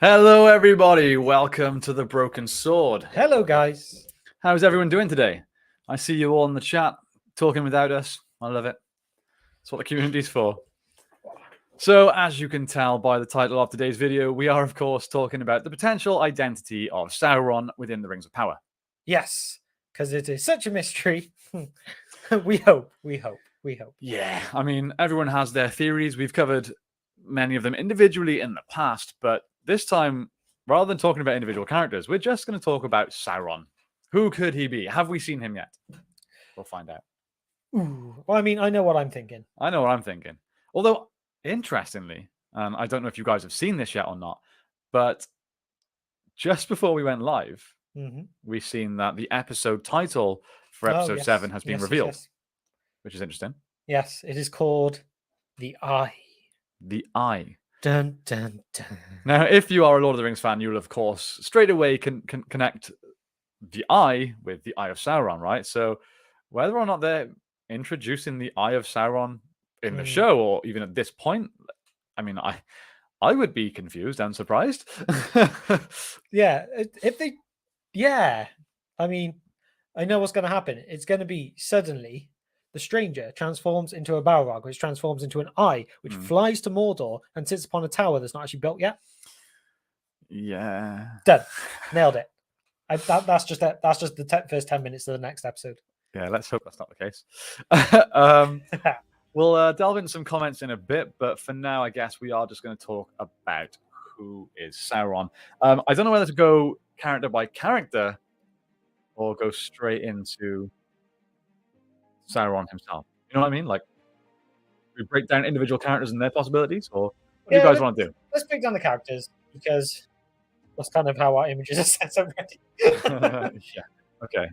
Hello, everybody. Welcome to the Broken Sword. Hello, guys. How's everyone doing today? I see you all in the chat talking without us. I love it. That's what the community's for. So, as you can tell by the title of today's video, we are, of course, talking about the potential identity of Sauron within the Rings of Power. Yes, because it is such a mystery. we hope. Yeah, I mean, everyone has their theories. We've covered many of them individually in the past, but this time, rather than talking about individual characters, we're just going to talk about Sauron. Who could he be? Have we seen him yet? We'll find out. Ooh. Well, I mean, I know what I'm thinking. I know what I'm thinking. Although, interestingly, I don't know if you guys have seen this yet or not, but just before we went live, we've seen that the episode title for episode 7 has been revealed, which is interesting. Yes, it is called The Eye. The Eye. Dun, dun, dun. Now, if you are a Lord of the Rings fan, you'll, of course, straight away can connect the Eye with the Eye of Sauron, right? So, whether or not they're introducing the Eye of Sauron in the show, or even at this point, I mean, I would be confused and surprised. Yeah, if they, I mean, I know what's going to happen. It's going to be suddenly the stranger transforms into a Balrog, which transforms into an eye, which flies to Mordor and sits upon a tower that's not actually built yet. Yeah, done, nailed it. That's just the first 10 minutes of the next episode. Yeah, let's hope that's not the case. We'll delve into some comments in a bit, but for now, I guess we are just going to talk about who is Sauron. I don't know whether to go character by character or go straight into Sauron himself. You know what I mean? Like, we break down individual characters and their possibilities, or what do you guys want to do? Let's break down the characters, because that's kind of how our images are set already. Yeah. Okay.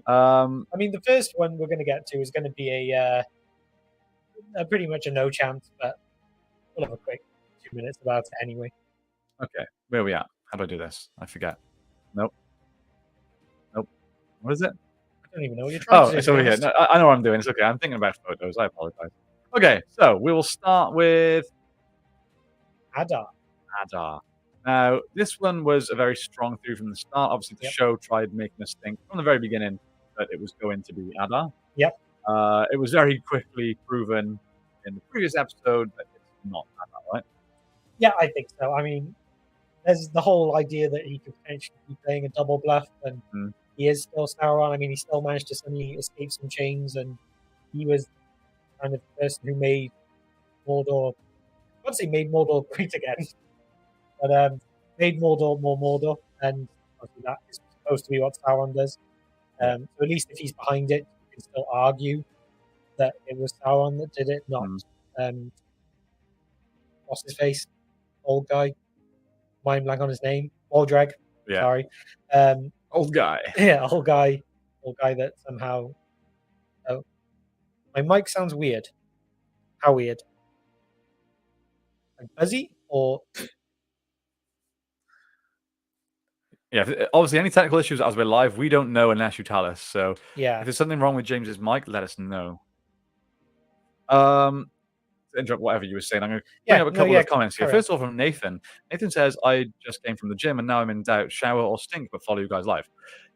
I mean, the first one we're going to get to is going to be a pretty much a no chance, but we'll have a quick 2 minutes about it anyway. Okay, where are we at? How do I do this? I forget. Nope. What is it? I don't even know what you're trying to do. Oh, it's over here. No, I know what I'm doing. It's okay. I'm thinking about photos. I apologize. Okay, so we will start with Adar. Now, this one was a very strong theory from the start. Obviously, the show tried making us think from the very beginning that it was going to be Adar. Yep. It was very quickly proven in the previous episode that it's not Adar, right? Yeah, I think so. I mean, there's the whole idea that he could potentially be playing a double bluff, and he is still Sauron. I mean, he still managed to suddenly escape some chains, and he was kind of the person who made Mordor. I wouldn't say made Mordor great again, but made Mordor more Mordor, and obviously that is supposed to be what Sauron does. So at least if he's behind it, you can still argue that it was Sauron that did it, not what's his face, old guy. Mind blank on his name. Waldrag. Yeah. Sorry. Old guy. Yeah, old guy that somehow. Oh, my mic sounds weird. How weird? Like buzzy or? Yeah, obviously, any technical issues as we're live, we don't know unless you tell us. So, yeah, if there's something wrong with James's mic, let us know. To interrupt whatever you were saying, I'm going to bring up a couple of comments here. First of all, from Nathan. Nathan says, I just came from the gym and now I'm in doubt, shower or stink, but follow you guys live.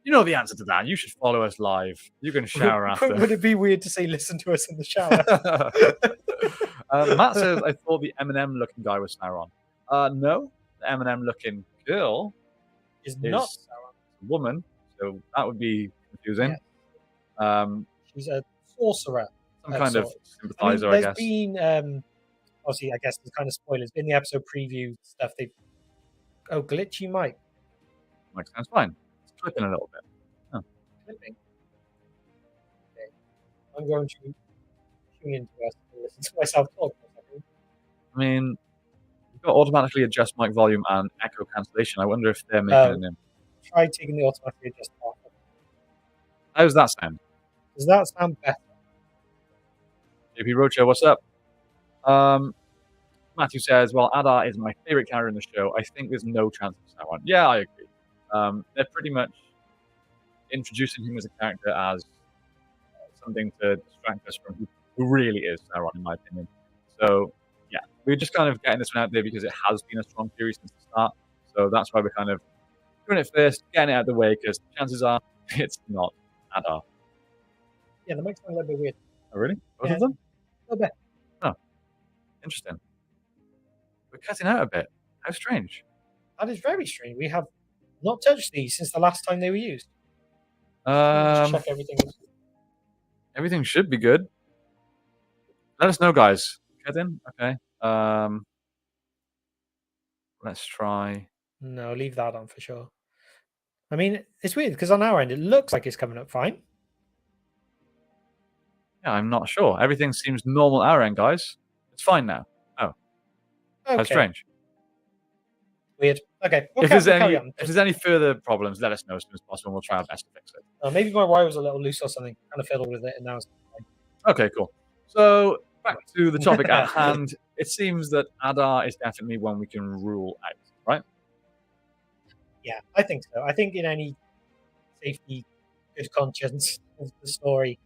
You know the answer to that. You should follow us live. You can shower after. Would it be weird to say listen to us in the shower? Matt says, I thought the Eminem looking guy was Sauron. No, the Eminem looking girl is not Sauron. A woman, so that would be confusing. Yeah. She's a sorcerer. Some kind of sympathizer, I guess. There's been, obviously, I guess there's kind of spoilers. In the episode preview stuff, they... Oh, glitchy mic. Mic sounds fine. It's clipping a little bit. Oh. Clipping? Okay. I'm going to tune into us and listen to myself talk for a second. I mean, you've got automatically adjust mic volume and echo cancellation. I wonder if they're making it in. Try taking the automatically adjust off. How does that sound? Does that sound better? JP Rocho, what's up? Matthew says, well, Adar is my favorite character in the show. I think there's no chance of Sauron. Yeah, I agree. They're pretty much introducing him as a character as something to distract us from who really is Sauron, in my opinion. So, yeah, we're just kind of getting this one out there because it has been a strong theory since the start. So that's why we're kind of doing it first, getting it out of the way, because chances are it's not Adar. Yeah, the mics sound a little bit weird. Oh, really? Both Yeah. of them? A little bit. Oh, interesting. We're cutting out a bit. How strange. That is very strange. We have not touched these since the last time they were used. Let me just check everything. Everything should be good. Let us know, guys. Cut in? Okay. Let's try. No, leave that on for sure. I mean, it's weird because on our end it looks like it's coming up fine. Yeah, I'm not sure. Everything seems normal at our end, guys. It's fine now. Oh, Okay. how strange. Weird. Okay. If there's any further problems, let us know as soon as possible, and we'll try our best to fix it. Maybe my wire was a little loose or something. Kind of fiddled with it, and now it's fine. Okay, cool. So back to the topic at hand. It seems that Adar is definitely one we can rule out, right? Yeah, I think so. I think in any safety, good conscience of the story.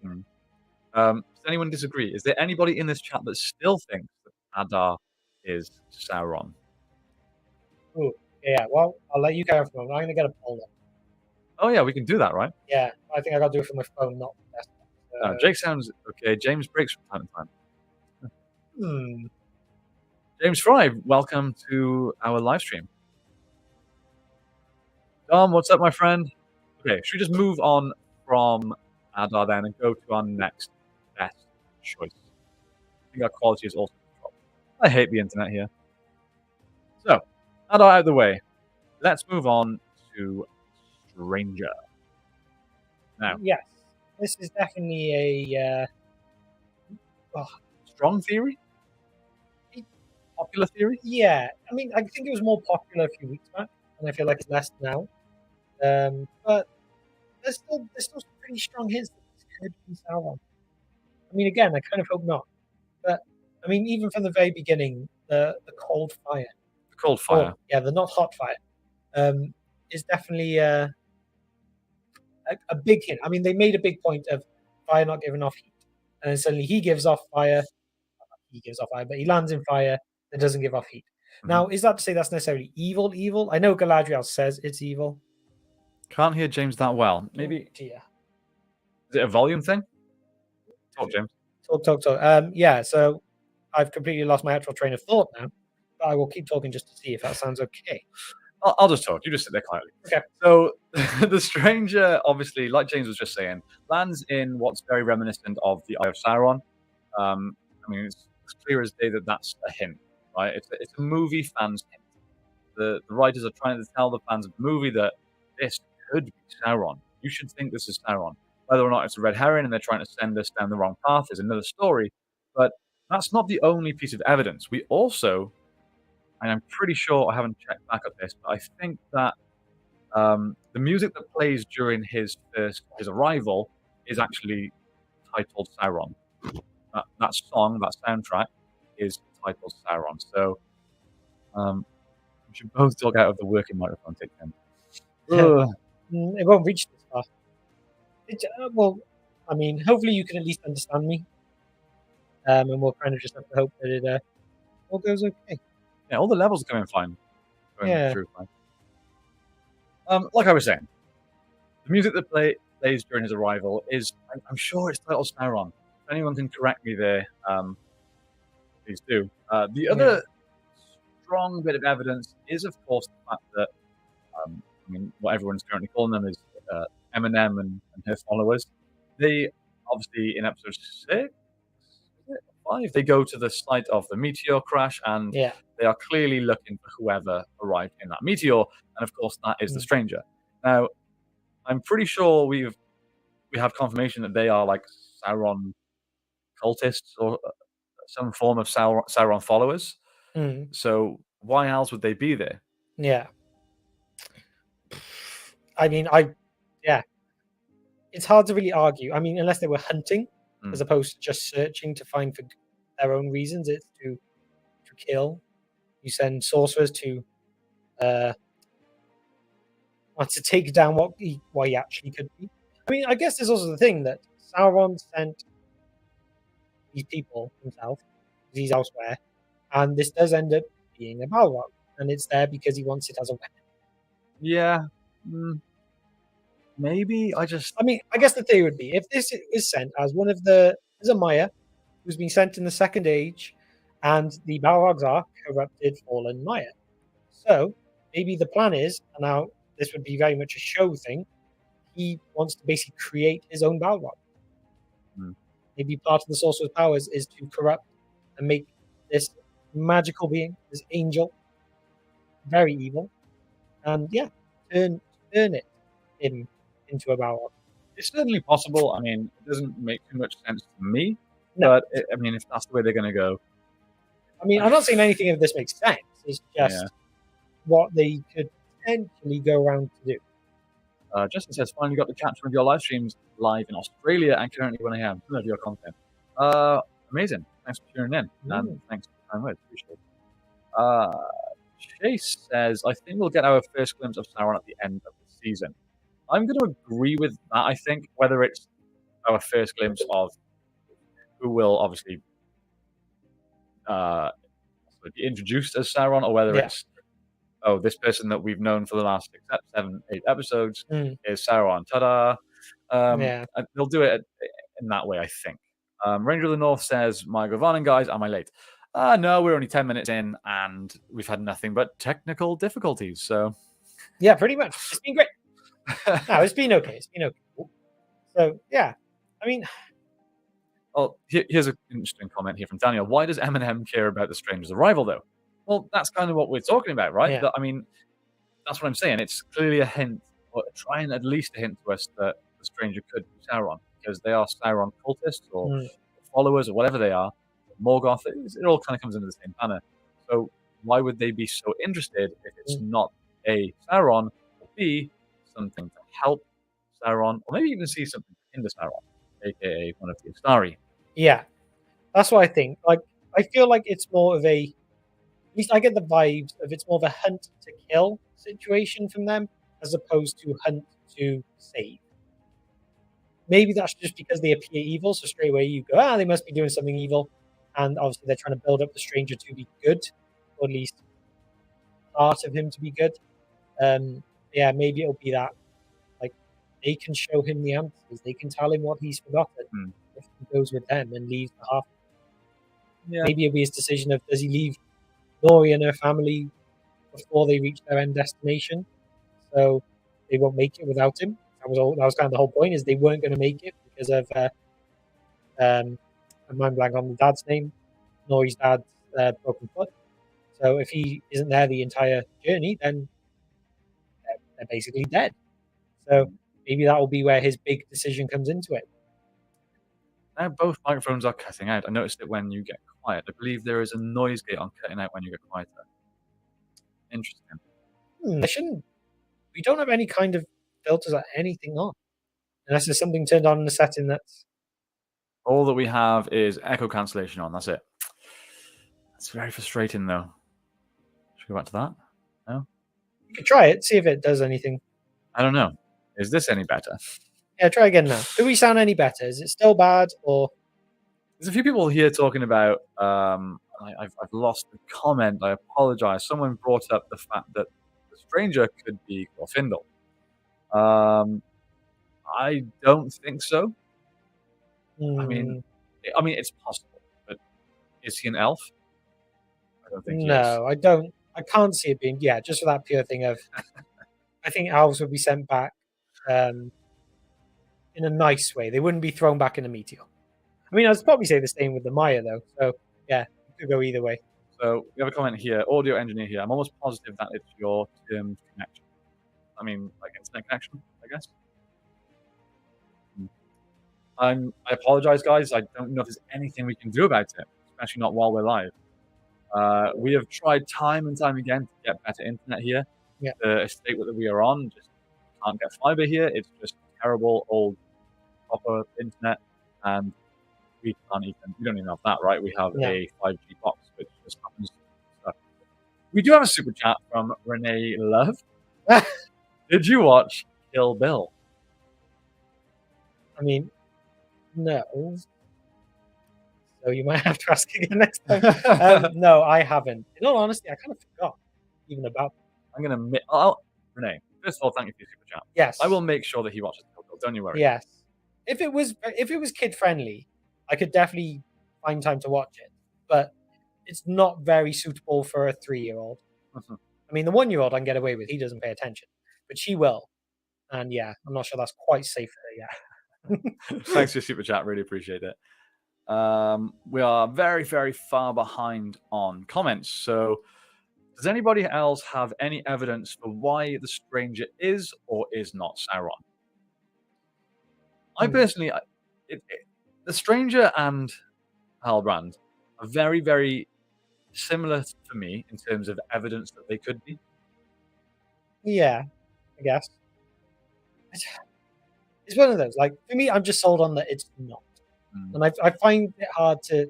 Does anyone disagree? Is there anybody in this chat that still thinks that Adar is Sauron? Ooh, yeah. Well, I'll let you carry on for a moment. I'm going to get a poll up. Oh yeah, we can do that, right? Yeah, I think I got to do it from my phone, not the desktop. Jake sounds okay. James breaks from time to time. James Fry, welcome to our live stream. Dom, what's up, my friend? Okay, should we just move on from Adar then and go to our next best choice? I think our quality is also dropped. I hate the internet here. So, Adar out of the way. Let's move on to Stranger. Now, yes, this is definitely a strong theory? Popular theory? Yeah, I mean, I think it was more popular a few weeks back, and I feel like it's less now. But there's still some pretty strong hints that this could be Sauron. I mean, again, I kind of hope not. But I mean, even from the very beginning, the cold fire. The cold fire. Yeah, the not hot fire. Is definitely a big hint. I mean, they made a big point of fire not giving off heat, and then suddenly he gives off fire. He gives off fire, but he lands in fire that doesn't give off heat. Now, is that to say that's necessarily evil? Evil? I know Galadriel says it's evil. Can't hear James that well. Maybe. Oh, dear. Is it a volume thing? Talk, James. Talk. Yeah. So I've completely lost my actual train of thought now, but I will keep talking just to see if that sounds okay. I'll just talk. You just sit there quietly. Okay. So the Stranger, obviously, like James was just saying, lands in what's very reminiscent of the Eye of Sauron. I mean, it's clear as day that that's a hint, right? It's a movie fans hint. The writers are trying to tell the fans of the movie that this could be Sauron. You should think this is Sauron. Whether or not it's a red herring and they're trying to send us down the wrong path is another story. But that's not the only piece of evidence. We also, and I'm pretty sure I haven't checked back at this, but I think that the music that plays during his arrival is actually titled Sauron. That song, that soundtrack, is titled Sauron. So we should both talk out of the working microphone, take them. It won't reach this far. Well, I mean, hopefully you can at least understand me, and we'll kind of just have to hope that it all goes okay. Yeah, all the levels are going fine. Yeah. Through fine. Like I was saying, the music that plays during his arrival is, I'm sure it's titled Sauron. If anyone can correct me there, please do. The other strong bit of evidence is, of course, the fact that, I mean, what everyone's currently calling them is Eminem and her followers. They, obviously, in episode 6, 5, they go to the site of the meteor crash, and they are clearly looking for whoever arrived in that meteor, and of course that is the Stranger. Now, I'm pretty sure we have confirmation that they are like Sauron cultists or some form of Sauron followers. So why else would they be there? Yeah. I mean, it's hard to really argue. I mean, unless they were hunting, as opposed to just searching to find for their own reasons. It's to kill. You send sorcerers to take down what he actually could be. I mean, I guess there's also the thing that Sauron sent these people himself, because he's elsewhere, and this does end up being a Balrog, and it's there because he wants it as a weapon. Yeah. Mm, maybe. I mean, I guess the theory would be if this is sent as as a Maya who's been sent in the Second Age, and the Balrogs are corrupted, fallen Maya. So maybe the plan is, and now this would be very much a show thing. He wants to basically create his own Balrog. Maybe part of the Sorcerer's powers is to corrupt and make this magical being, this angel, very evil, and turn him into a Balrog. It's certainly possible. I mean, it doesn't make too much sense to me, No. but I mean, if that's the way they're going to go. I mean, I'm not saying anything of this makes sense. It's just what they could potentially go around to do. Justin says, finally got to catch one of your live streams live in Australia and currently when I am. Some of your content. Amazing. Thanks for tuning in. And thanks for the kind words. Appreciate it. Chase says, I think we'll get our first glimpse of Sauron at the end of the season. I'm going to agree with that, I think. Whether it's our first glimpse of who will obviously be introduced as Sauron, or whether it's this person that we've known for the last 7, 8 episodes is Sauron. Ta-da! They'll do it in that way, I think. Ranger of the North says, my Govanen guys, am I late? No, we're only 10 minutes in, and we've had nothing but technical difficulties, so... Yeah, pretty much. It's been great. No, it's been okay. It's been okay. So, yeah. I mean... Well, here's an interesting comment here from Daniel. Why does Eminem care about the stranger's arrival, though? Well, that's kind of what we're talking about, right? Yeah. I mean, that's what I'm saying. It's clearly a hint, or trying at least a hint to us that the stranger could be Sauron, because they are Sauron cultists or followers or whatever they are. Morgoth, it all kind of comes under the same banner. So why would they be so interested if it's not A, Sauron, or B, something to help Sauron, or maybe even see something to hinder Sauron, aka one of the Astari? Yeah, that's what I think. Like, I feel like it's more of a, at least I get the vibes of it's more of a hunt to kill situation from them, as opposed to hunt to save. Maybe that's just because they appear evil, so straight away you go, they must be doing something evil. And obviously they're trying to build up the stranger to be good, or at least part of him to be good. Maybe it'll be that. Like, they can show him the answers. They can tell him what he's forgotten if he goes with them and leaves the half. Yeah. Maybe it'll be his decision of, does he leave Nori and her family before they reach their end destination, so they won't make it without him. That was kind of the whole point, is they weren't going to make it because of I'm mind blank on the dad's name, Nori's dad's broken foot. So if he isn't there the entire journey, then they're basically dead. So maybe that will be where his big decision comes into it. Now both microphones are cutting out. I noticed it when you get quiet. I believe there is a noise gate on cutting out when you get quieter. Interesting. There shouldn't. We don't have any kind of filters or anything on, unless there's something turned on in the setting that's... All that we have is echo cancellation on. That's it. That's very frustrating, though. Should we go back to that? No? You could try it, see if it does anything. I don't know. Is this any better? Yeah, try again now. Do we sound any better? Is it still bad, or... There's a few people here talking about... I've lost the comment. I apologize. Someone brought up the fact that the stranger could be Glorfindel. I don't think so. I mean, it's possible, but is he an elf? I don't think he is. I don't. I can't see it being. Yeah, just for that pure thing of, I think elves would be sent back in a nice way. They wouldn't be thrown back in a meteor. I mean, I'd probably say the same with the Maya, though. So yeah, it could go either way. So we have a comment here. Audio engineer here. I'm almost positive that it's your termed connection. I mean, like internet connection, I guess. I apologize, guys. I don't know if there's anything we can do about it, especially not while we're live. We have tried time and time again to get better internet here. Yeah. The estate that we are on just can't get fiber here. It's just terrible old copper internet, and we don't even have that, right? We have a 5G box, which just happens. We do have a super chat from Renee Love. Did you watch Kill Bill? I mean, no. So you might have to ask again next time. No, I haven't. In all honesty, I kind of forgot even about that. I'm going to... Renee, First of all, thank you for your super chat. Yes. I will make sure that he watches Timecodes. Don't you worry. Yes. If it was kid friendly, I could definitely find time to watch it. But it's not very suitable for a 3-year-old. Mhm. I mean, the 1-year-old I can get away with. He doesn't pay attention, but she will. And yeah, I'm not sure that's quite safe for her yet. Thanks for your super chat. Really appreciate it. We are very, very far behind on comments. So, does anybody else have any evidence for why the stranger is or is not Sauron? I personally, the stranger and Halbrand are very, very similar for me in terms of evidence that they could be. Yeah, I guess. It's one of those. Like for me, I'm just sold on that it's not, and I find it hard to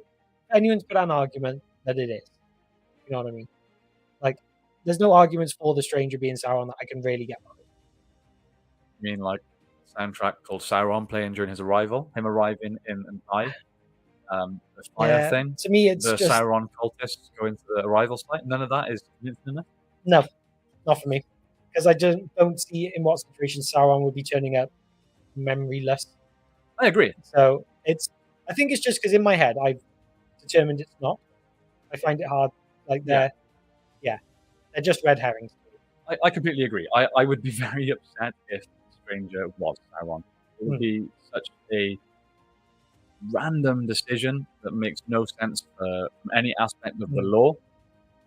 anyone to put out an argument that it is. You know what I mean? Like, there's no arguments for the stranger being Sauron that I can really get behind. I mean, like soundtrack called Sauron playing during his arrival, him arriving in an eye, the fire thing. To me, it's the just Sauron cultists going to the arrival site. None of that is convincing enough. no, not for me, because I don't see in what situation Sauron would be turning up memoryless. I agree. So I think it's just because in my head I've determined it's not. I find it hard. Like they're just red herrings. I completely agree. I would be very upset if Stranger was Sauron. It would be such a random decision that makes no sense from any aspect of the lore.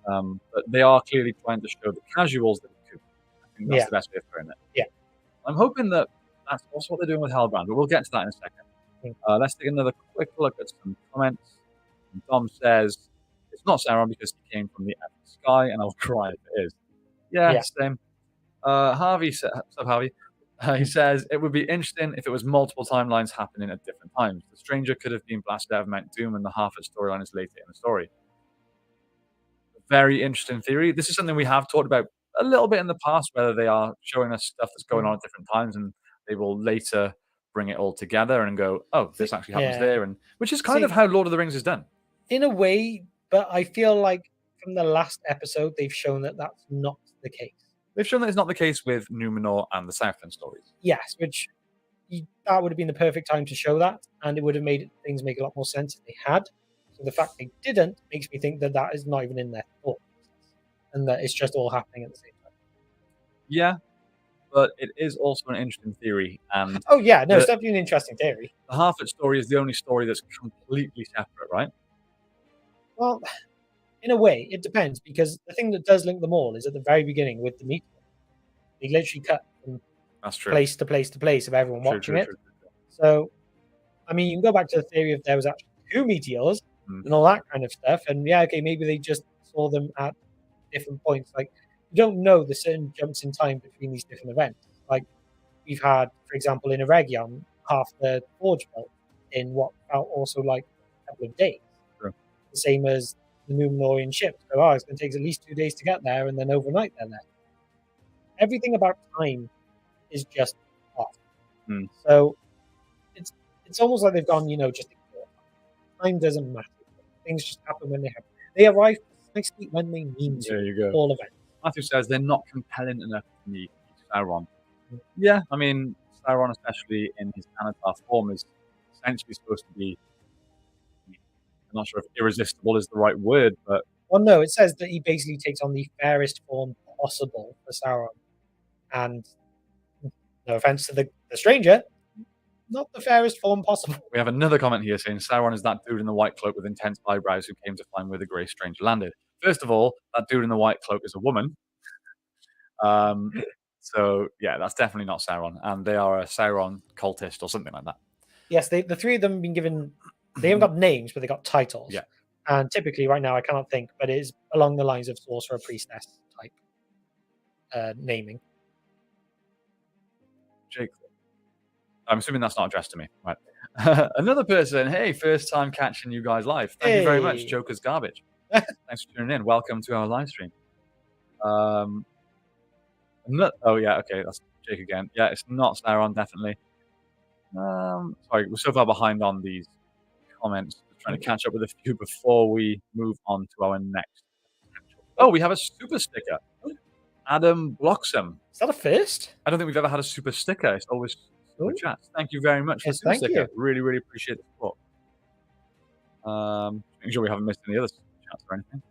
But they are clearly trying to show the casuals that it could. I think that's the best way of putting it. Yeah. I'm hoping that that's also what they're doing with Halbrand, but we'll get to that in a second. Let's take another quick look at some comments. And Dom says, it's not Sauron because he came from the sky, and I'll cry if it is. Yeah. Same. Harvey said, he says, it would be interesting if it was multiple timelines happening at different times. The stranger could have been blasted out of Mount Doom, and the Harfoot storyline is later in the story. Very interesting theory. This is something we have talked about a little bit in the past, whether they are showing us stuff that's going on at different times, and they will later bring it all together and go, oh, this actually happens there, and which is kind of how Lord of the Rings is done. In a way, but I feel like from the last episode, they've shown that that's not the case. They've shown that it's not the case with Numenor and the Southland stories. Yes, which that would have been the perfect time to show that, and it would have made things make a lot more sense if they had. So the fact they didn't makes me think that that is not even in their thought process, and that it's just all happening at the same time. Yeah, but it is also an interesting theory. And it's definitely an interesting theory. The Harfoot story is the only story that's completely separate, right? Well, in a way, it depends, because the thing that does link them all is at the very beginning with the meteor. They literally cut from place to place to place of everyone watching it. So, I mean, you can go back to the theory of there was actually 2 meteors and all that kind of stuff. And maybe they just saw them at different points. Like, you don't know the certain jumps in time between these different events. Like, we've had, for example, in Eregion, half the forge built in what felt also like a couple of days. Sure. The same as the Numenorian ships. So, it's going to take at least 2 days to get there, and then overnight they're there. Everything about time is just off. So it's almost like they've gone, just ignore time. Time doesn't matter. Things just happen when they happen. They arrive precisely when they mean to. There you go. All events. Matthew says they're not compelling enough for me to be Sauron. Yeah, I mean, Sauron, especially in his Anatar form, is essentially supposed to be, I'm not sure if irresistible is the right word, but... Well, no, it says that he basically takes on the fairest form possible for Sauron. And no offense to the stranger, not the fairest form possible. We have another comment here saying Sauron is that dude in the white cloak with intense eyebrows who came to find where the grey stranger landed. First of all, that dude in the white cloak is a woman. So, yeah, that's definitely not Sauron. And they are a Sauron cultist or something like that. Yes, the 3 of them have been given... They haven't got names, but they got titles. Yeah. And typically, right now, I cannot think, but it is along the lines of sorcerer, priestess type naming. Jake. I'm assuming that's not addressed to me. Right. Another person, hey, first time catching you guys live. Thank you very much, Joker's Garbage. Thanks for tuning in. Welcome to our live stream. Oh, yeah, okay, that's Jake again. Yeah, it's not Sauron, definitely. Sorry, we're so far behind on these comments. We're trying to catch up with a few before we move on to our next. Oh, we have a super sticker. Adam Bloxham. Is that a first? I don't think we've ever had a super sticker. It's always super Ooh. chat. Thank you very much for Yes, the super thank sticker. you. Really, really appreciate the support. Making sure we haven't missed any other super chats or anything.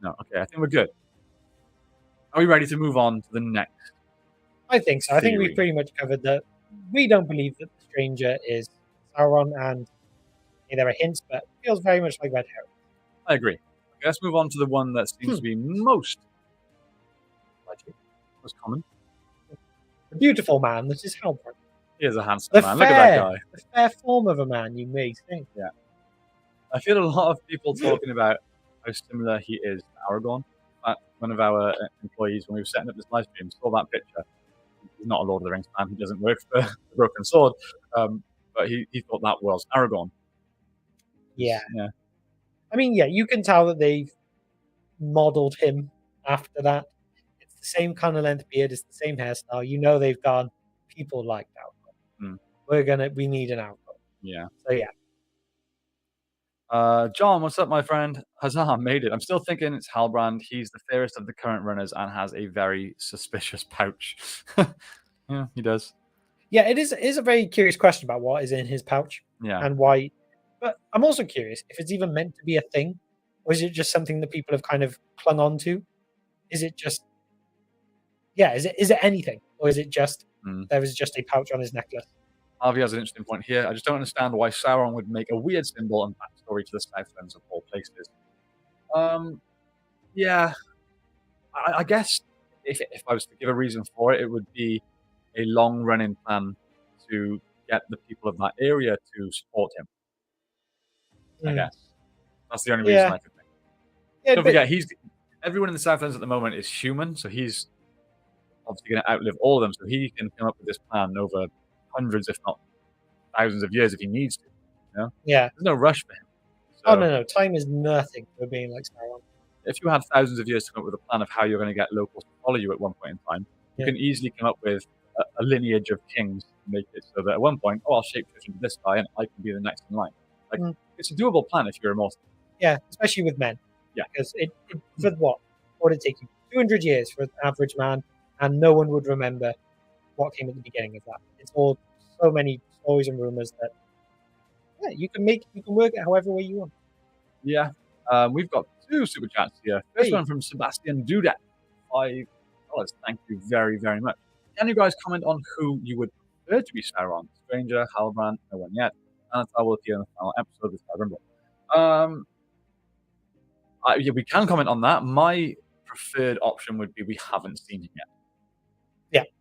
No, okay, I think we're good. Are we ready to move on to the next? I think so. I think Theory. we've pretty much covered that. We don't believe that the stranger is Sauron, and there are hints, but it feels very much like red herring. I agree. Okay, let's move on to the one that seems to be most likely, most common. The beautiful man that is Halbrand. He is a handsome The man. fair, Look at that guy. the fair form of a man, you may think. Yeah. I feel a lot of people talking about how similar he is to Aragorn. In fact, one of our employees, when we were setting up this live stream, saw that picture. He's not a Lord of the Rings fan. He doesn't work for the Broken Sword. But he thought that was Aragorn. Yeah. Yeah. I mean, yeah, you can tell that they've modeled him after that. It's the same kind of length beard, it's the same hairstyle. You know they've gone, people like Aragorn. We need an Aragorn. Yeah. So yeah. John, what's up, my friend? Huzzah, made it. I'm still thinking it's Halbrand. He's the fairest of the current runners and has a very suspicious pouch. Yeah, he does. Yeah, it is a very curious question about what is in his pouch. Yeah. And why. But I'm also curious if it's even meant to be a thing, or is it just something that people have kind of clung on to? Is it just, yeah, is it anything, or is it just there is just a pouch on his necklace? Harvey has an interesting point here. I just don't understand why Sauron would make a weird symbol and backstory to the Southlands of all places. Yeah, I guess if I was to give a reason for it, it would be a long-running plan to get the people of that area to support him. I guess that's the only reason I could think. Yeah, don't forget, everyone in the Southlands at the moment is human, so he's obviously going to outlive all of them. So he can come up with this plan over hundreds, if not thousands, of years if he needs to. You know? Yeah, there's no rush for him. So, oh no, time is nothing for being like Sauron. If you had thousands of years to come up with a plan of how you're going to get locals to follow you at one point in time, you can easily come up with a lineage of kings to make it so that at one point, I'll shapeshift into this guy and I can be the next in line. Like it's a doable plan if you're immortal. Yeah, especially with men. Yeah, because it for what would it take you 200 years for an average man, and no one would remember what came at the beginning of that. It's all so many stories and rumors that you can work it however way you want. Yeah, we've got 2 super chats here. First one from Sebastian Dudet, $5. Thank you very, very much. Can you guys comment on who you would prefer to be Sauron? Stranger, Halbrand, no one yet. And I will appear in the final episode with Halbrand. Yeah, we can comment on that. My preferred option would be we haven't seen him yet.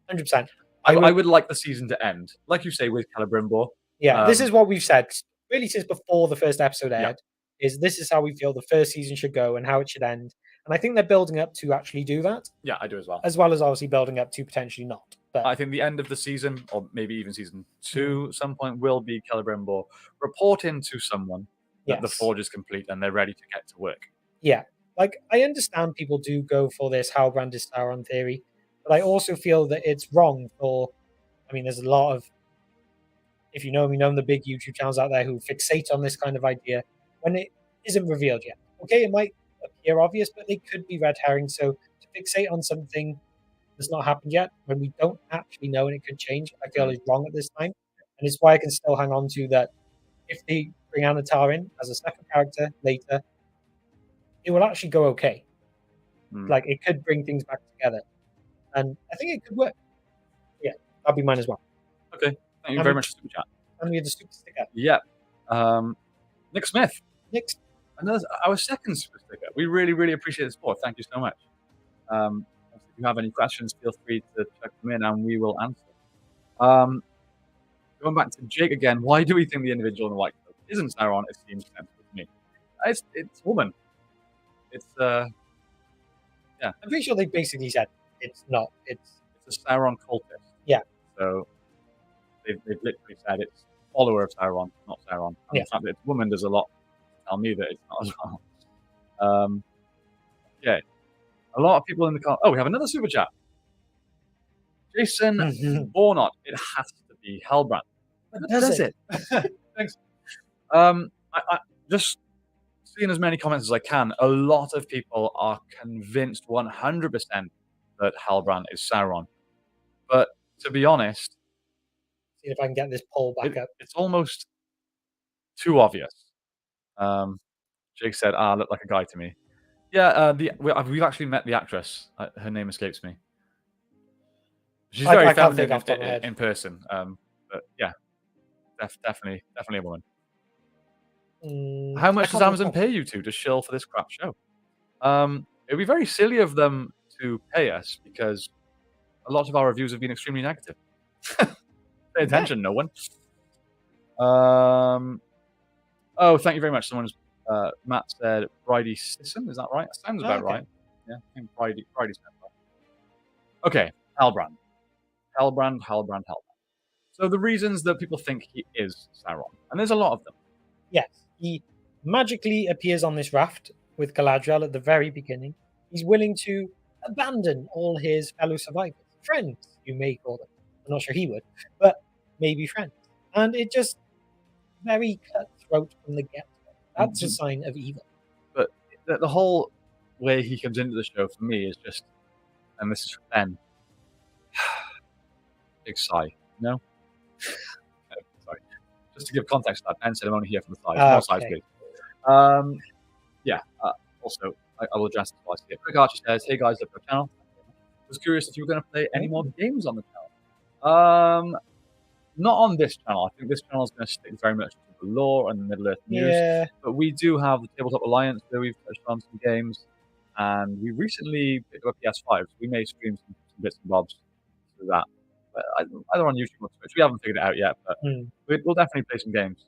Yeah, 100%. I would like the season to end, like you say, with Celebrimbor. Yeah, this is what we've said really since before the first episode aired. Is this is how we feel the first season should go and how it should end. And I think they're building up to actually do that. Yeah, I do as well. As well as obviously building up to potentially not. But I think the end of the season, or maybe even season 2, at some point, will be Celebrimbor reporting to someone that the Forge is complete and they're ready to get to work. Yeah, like I understand people do go for this Halbrand is Sauron theory, but I also feel that it's wrong for. I mean, there's a lot of, if you know me, the big YouTube channels out there who fixate on this kind of idea when it isn't revealed yet. Okay, it might appear obvious, but they could be red herrings. So to fixate on something that's not happened yet, when we don't actually know and it could change, I feel is wrong at this time. And it's why I can still hang on to that. If they bring Anatar in as a second character later, it will actually go okay. Like it could bring things back together, and I think it could work. Yeah, that'll be mine as well. Okay, thank you very much for super chat. And we had the super sticker. Yeah, Nick Smith. Nick, our second super sticker. We really, really appreciate the support. Thank you so much. If you have any questions, feel free to check them in, and we will answer. Going back to Jake again, why do we think the individual in the white coat isn't Sauron? It seems sensible to me. It's woman. It's yeah. I'm pretty sure they basically said it's not. It's a Sauron cultist. Yeah. So they've literally said it's follower of Sauron, not Sauron. And the fact that it's a woman does a lot to tell me that it's not as well. Yeah. A lot of people in the car. Oh, we have another super chat. Jason Bornot. It has to be Halbrand. Does it? Thanks. I just seeing as many comments as I can, a lot of people are convinced 100% that Halbrand is Sauron. But to be honest, See if I can get this poll back up. it's almost too obvious. Jake said, look like a guy to me. Yeah, we've actually met the actress. Her name escapes me. She's very feminine in person. But yeah, definitely a woman. How much does Amazon pay you to shill for this crap show? It'd be very silly of them to pay us because a lot of our reviews have been extremely negative. Pay attention, no one. Oh, thank you very much. Matt said Bridie Sisson. Is that right? That sounds about right. Yeah, I think Bridie sounds right. Okay, Halbrand. So the reasons that people think he is Sauron, and there's a lot of them. Yes, he magically appears on this raft with Galadriel at the very beginning. He's willing to abandon all his fellow survivors, friends, you may call them. I'm not sure he would, but maybe friends. And it just very cutthroat from the get-go. That's a sign of evil. But the whole way he comes into the show for me is just, and this is for Ben, big sigh, no? Sorry. Just to give context to that, Ben said I'm only here for the sighs. More sighs, please. Also, I will address this while I see it. Quick Archer says, hey guys, look for the channel. I was curious if you were going to play any more games on the channel. Not on this channel. I think this channel is going to stick very much to the lore and the Middle-earth news. Yeah. But we do have the Tabletop Alliance where we've touched on some games. And we recently picked up a PS5, so we may stream some bits and bobs through that. But either on YouTube or Twitch. We haven't figured it out yet, but we'll definitely play some games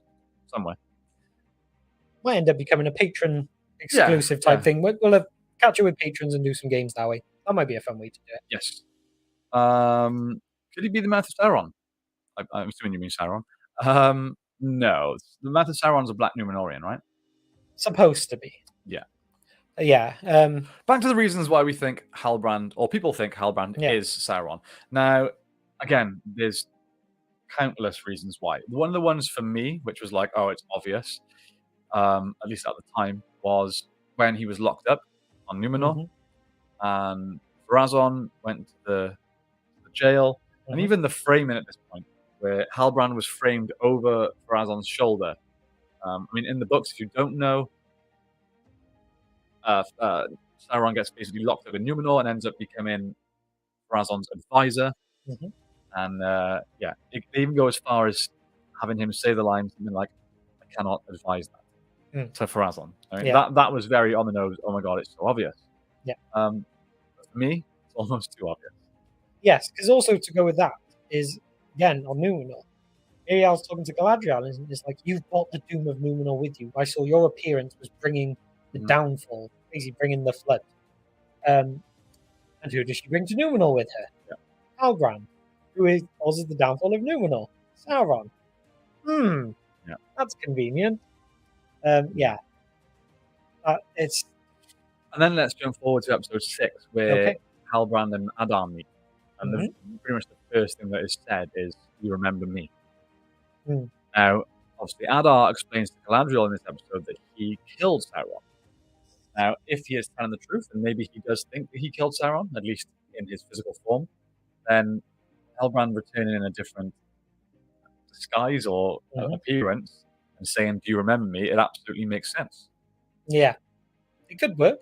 somewhere. Might end up becoming a patron exclusive type thing. We'll catch up with patrons and do some games that way. That might be a fun way to do it. Yes. Could he be the Mouth of Sauron? I'm assuming you mean Sauron. No. The Mouth of Sauron's a Black Numenorian, right? Supposed to be. Yeah. Yeah. Back to the reasons why we think Halbrand, or people think Halbrand is Sauron. Now, again, there's countless reasons why. One of the ones for me, which was like, oh, it's obvious, at least at the time, was when he was locked up on Numenor. And Farazon went to the jail. And even the framing at this point, where Halbrand was framed over Farazon's shoulder. I mean, in the books, if you don't know, Sauron gets basically locked up in Numenor and ends up becoming Farazon's advisor. And they even go as far as having him say the line something like, I cannot advise that to Farazon. I mean, that was very on the nose. Oh my God, it's so obvious. Yeah. But for me, it's almost too obvious. Yes, because also to go with that is, again, on Numenor. Ariel's talking to Galadriel, and it's like, you've brought the doom of Numenor with you. I saw your appearance was bringing the downfall, basically bringing the flood. And who does she bring to Numenor with her? Halbrand, who causes the downfall of Numenor. Sauron. That's convenient. It's. And then let's jump forward to episode 6, where Halbrand and Adar meet. And pretty much the first thing that is said is, you remember me. Now, obviously, Adar explains to Galadriel in this episode that he killed Sauron. Now, if he is telling the truth, and maybe he does think that he killed Sauron, at least in his physical form, then Halbrand returning in a different disguise or appearance and saying, do you remember me? It absolutely makes sense. Yeah. It could work.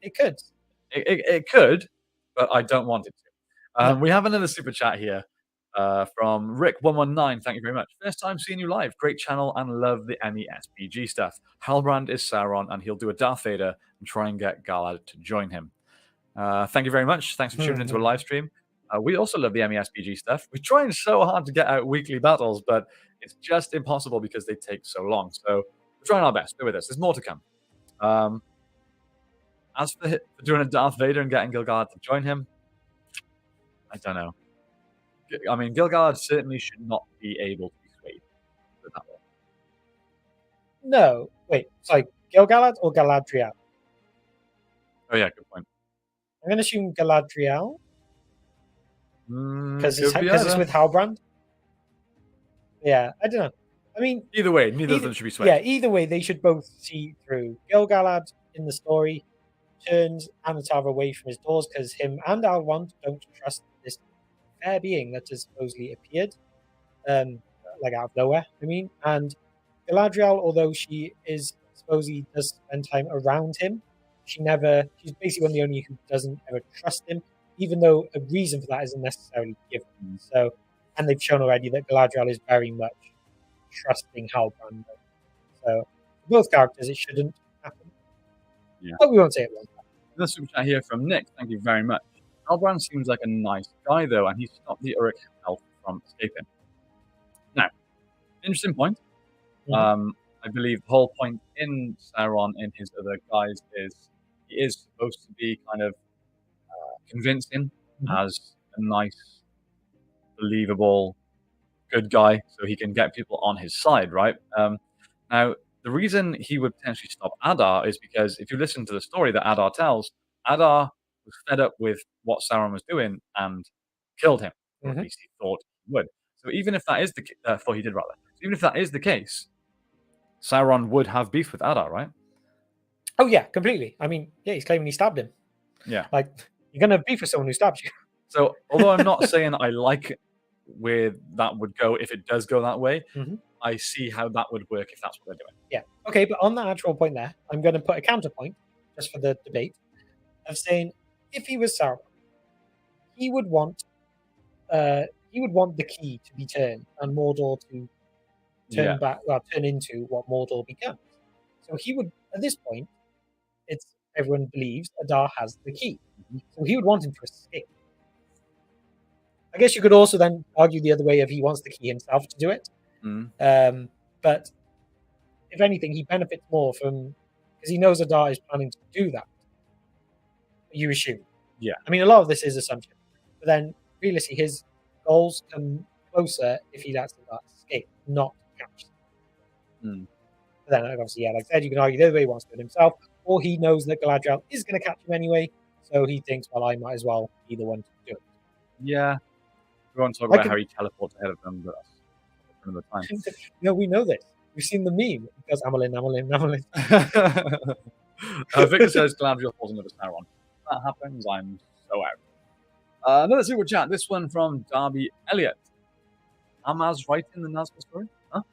It could. It could, but I don't want it to. We have another super chat here from Rick119. Thank you very much. First time seeing you live. Great channel and love the MESPG stuff. Halbrand is Sauron and he'll do a Darth Vader and try and get Galad to join him. Thank you very much. Thanks for tuning into a live stream. We also love the MESPG stuff. We're trying so hard to get out weekly battles, but it's just impossible because they take so long. So we're trying our best. Bear with us. There's more to come. As for doing a Darth Vader and getting Gil-galad to join him, I don't know. I mean, Gil-galad certainly should not be able to be swayed. Put it that way. No. Wait, sorry. Gil-galad or Galadriel? Oh, yeah, good point. I'm going to assume Galadriel. Because it's with Halbrand. Yeah, I don't know. I mean, Either way, neither of them should be swayed. Yeah, either way, they should both see through. Gil-galad in the story turns Anatar away from his doors because him and Alwand don't trust this fair being that has supposedly appeared, like out of nowhere. I mean, and Galadriel, although she is supposedly does spend time around him, she's basically one of the only who doesn't ever trust him, even though a reason for that isn't necessarily given. So, and they've shown already that Galadriel is very much trusting Halbrand. So, for both characters, it shouldn't happen. Yeah. But we won't say it won't happen. Another super chat here from Nick. Thank you very much. Halbrand seems like a nice guy, though, and he stopped the Uruk elf from escaping. Now, interesting point. I believe the whole point in Sauron in his other guise is he is supposed to be kind of convincing as a nice, believable, good guy, so he can get people on his side, right? Now, the reason he would potentially stop Adar is because if you listen to the story that Adar tells, Adar was fed up with what Sauron was doing and killed him, or at least he thought he would. So even if that is the thought he did rather. So even if that is the case, Sauron would have beef with Adar, right? Oh yeah, completely. I mean, yeah, he's claiming he stabbed him. Yeah. Like, you're gonna have beef with someone who stabs you. So although I'm not saying I like where that would go if it does go that way, I see how that would work if that's what they're doing. Yeah. Okay, but on that actual point there, I'm going to put a counterpoint just for the debate of saying if he was Sauron, he would want the key to be turned and Mordor to turn into what Mordor becomes. So he would, at this point, everyone believes Adar has the key. So he would want him to escape. I guess you could also then argue the other way if he wants the key himself to do it. But if anything, he benefits more from because he knows Adar is planning to do that. You assume. Yeah. I mean, a lot of this is assumption, but then realistically, his goals come closer if he lets Adar escape, not catch them. But then, obviously, yeah, like I said, you can argue the other way he wants to do it himself, or he knows that Galadriel is going to catch him anyway, so he thinks, well, I might as well be the one to do it. Yeah. We won't talk about how he teleports ahead of them, but that's another time. No, we know this. We've seen the meme because Amelin. Victor says Galadriel falls into Sauron. If that happens, I'm so out. Another super chat. This one from Darby Elliott. Amaz writing the Nazgul story? Huh?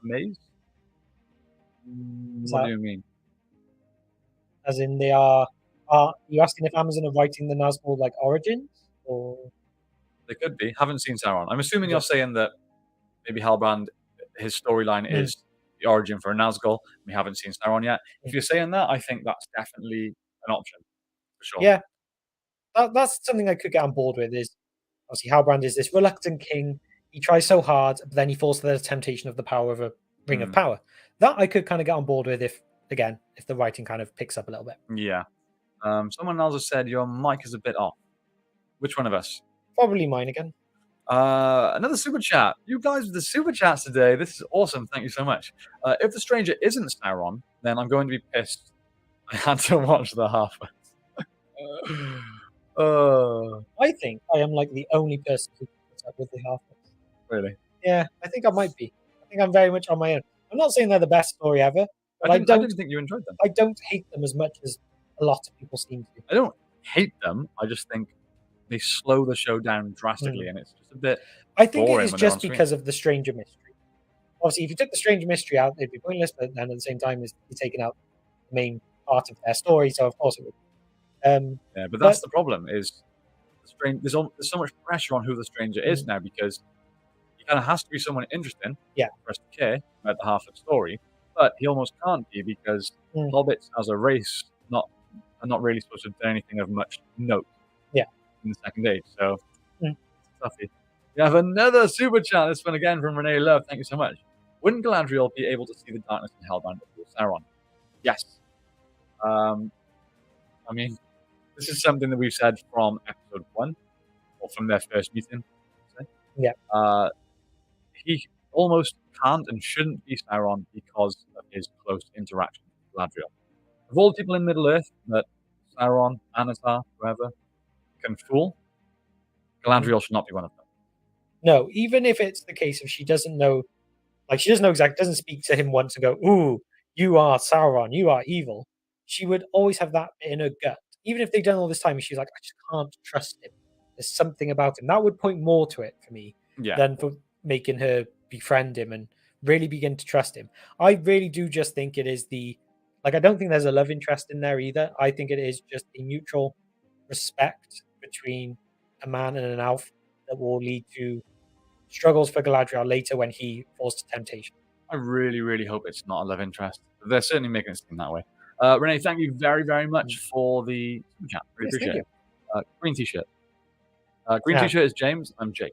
Amazed? What do you mean? As in, they are you asking if Amazon are writing the Nazgul like origins, or they could be. Haven't seen Sauron. I'm assuming you're saying that maybe Halbrand, his storyline is the origin for a Nazgul. We haven't seen Sauron yet. If you're saying that, I think that's definitely an option for sure. Yeah, that's something I could get on board with. Is obviously Halbrand is this reluctant king. He tries so hard, but then he falls to the temptation of the power of a ring of power. That I could kind of get on board with if the writing kind of picks up a little bit. Yeah. Someone else has said your mic is a bit off. Which one of us? Probably mine again. Another super chat. You guys with the super chats today. This is awesome. Thank you so much. If the stranger isn't Sauron, then I'm going to be pissed. I had to watch the halfway. I think I am like the only person who puts up with the halfway. Really? Yeah, I think I might be. I think I'm very much on my own. I'm not saying they're the best story ever. But I didn't think you enjoyed them. I don't hate them as much as a lot of people seem to. I don't hate them. I just think they slow the show down drastically, and it's just a bit. I think it is just because of the Stranger mystery. Obviously, if you took the Stranger mystery out, it'd be pointless. But then at the same time, you're taking out the main part of their story, so of course it would. Yeah, but that's the problem. Is there's so much pressure on who the stranger is now because he kind of has to be someone interesting. Yeah. For us to care about the half of the story, but he almost can't be because hobbits as a race are not really supposed to do anything of much note. Yeah. In the Second Age, so it's toughy. We have another super chat. This one again from Renee Love. Thank you so much. Wouldn't Galadriel be able to see the darkness in Halbrand before Sauron? Yes. I mean, this is something that we've said from episode 1, or from their first meeting. Yeah. He almost can't and shouldn't be Sauron because of his close interaction with Galadriel. Of all the people in Middle-earth that Sauron, Anatar, whoever, can fool, Galadriel should not be one of them. No, even if it's the case of she doesn't know Like, she doesn't speak to him once and go, "Ooh, you are Sauron, you are evil." She would always have that in her gut. Even if they'd done all this time, she's like, "I just can't trust him. There's something about him." That would point more to it for me Yeah. than for making her befriend him and really begin to trust him. I really do just think it is I don't think there's a love interest in there either. I think it is just a mutual respect between a man and an elf that will lead to struggles for Galadriel later when he falls to temptation. I really, really hope it's not a love interest. They're certainly making it seem that way. Renee, thank you very, very much for the super chat. Really Yes, thank appreciate it. Green t-shirt. Green Yeah. t-shirt is James. I'm Jake.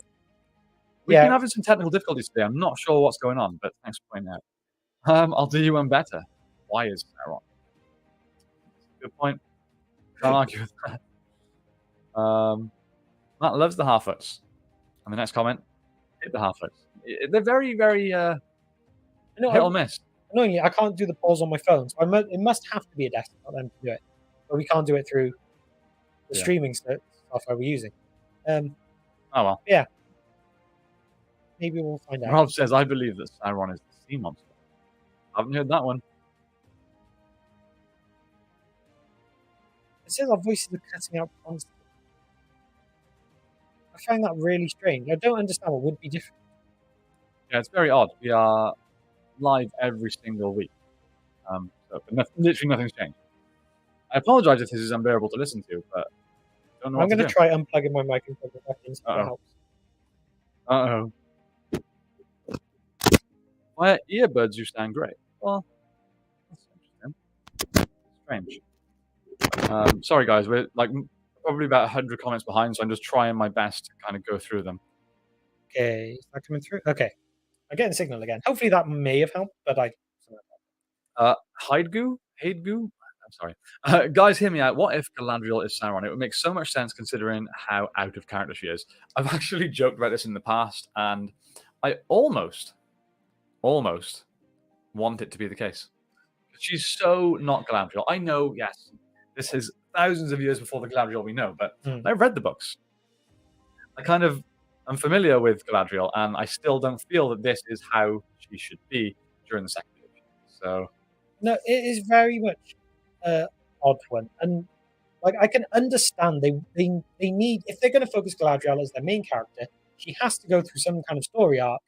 We've been having some technical difficulties today. I'm not sure what's going on, but thanks for pointing out. I'll do you one better. Why is Sauron? Good point. Can't argue with that. Matt loves the Harfoots. And the next comment, hit the Harfoots. They're very, very hit or miss. Annoyingly, I can't do the pause on my phone, so it must have to be a desktop then to do it. But we can't do it through the streaming software we're using. Oh well. Yeah. Maybe we'll find out. Rob says, I believe that Sauron is the sea monster. I haven't heard that one. It says our voices are cutting out constantly. I find that really strange. I don't understand what would be different. Yeah, it's very odd. We are live every single week. Literally nothing's changed. I apologize if this is unbearable to listen to, but I don't know I'm going to try unplugging my mic and plug it back in so it helps. Uh-oh. Why earbuds you sound great? Well, that's interesting. Strange. Sorry, guys. We're probably about 100 comments behind, so I'm just trying my best to kind of go through them. Okay, is that coming through? Okay. I'm getting signal again. Hopefully that may have helped, but Hidegoo? I'm sorry. Guys, hear me out. What if Galadriel is Sauron? It would make so much sense considering how out of character she is. I've actually joked about this in the past, and I almost want it to be the case. She's so not Galadriel. I know, yes, this is thousands of years before the Galadriel we know, but I've read the books. I'm familiar with Galadriel, and I still don't feel that this is how she should be during the second age. So, no, it is very much odd one, and I can understand they need, if they're going to focus Galadriel as their main character, she has to go through some kind of story arc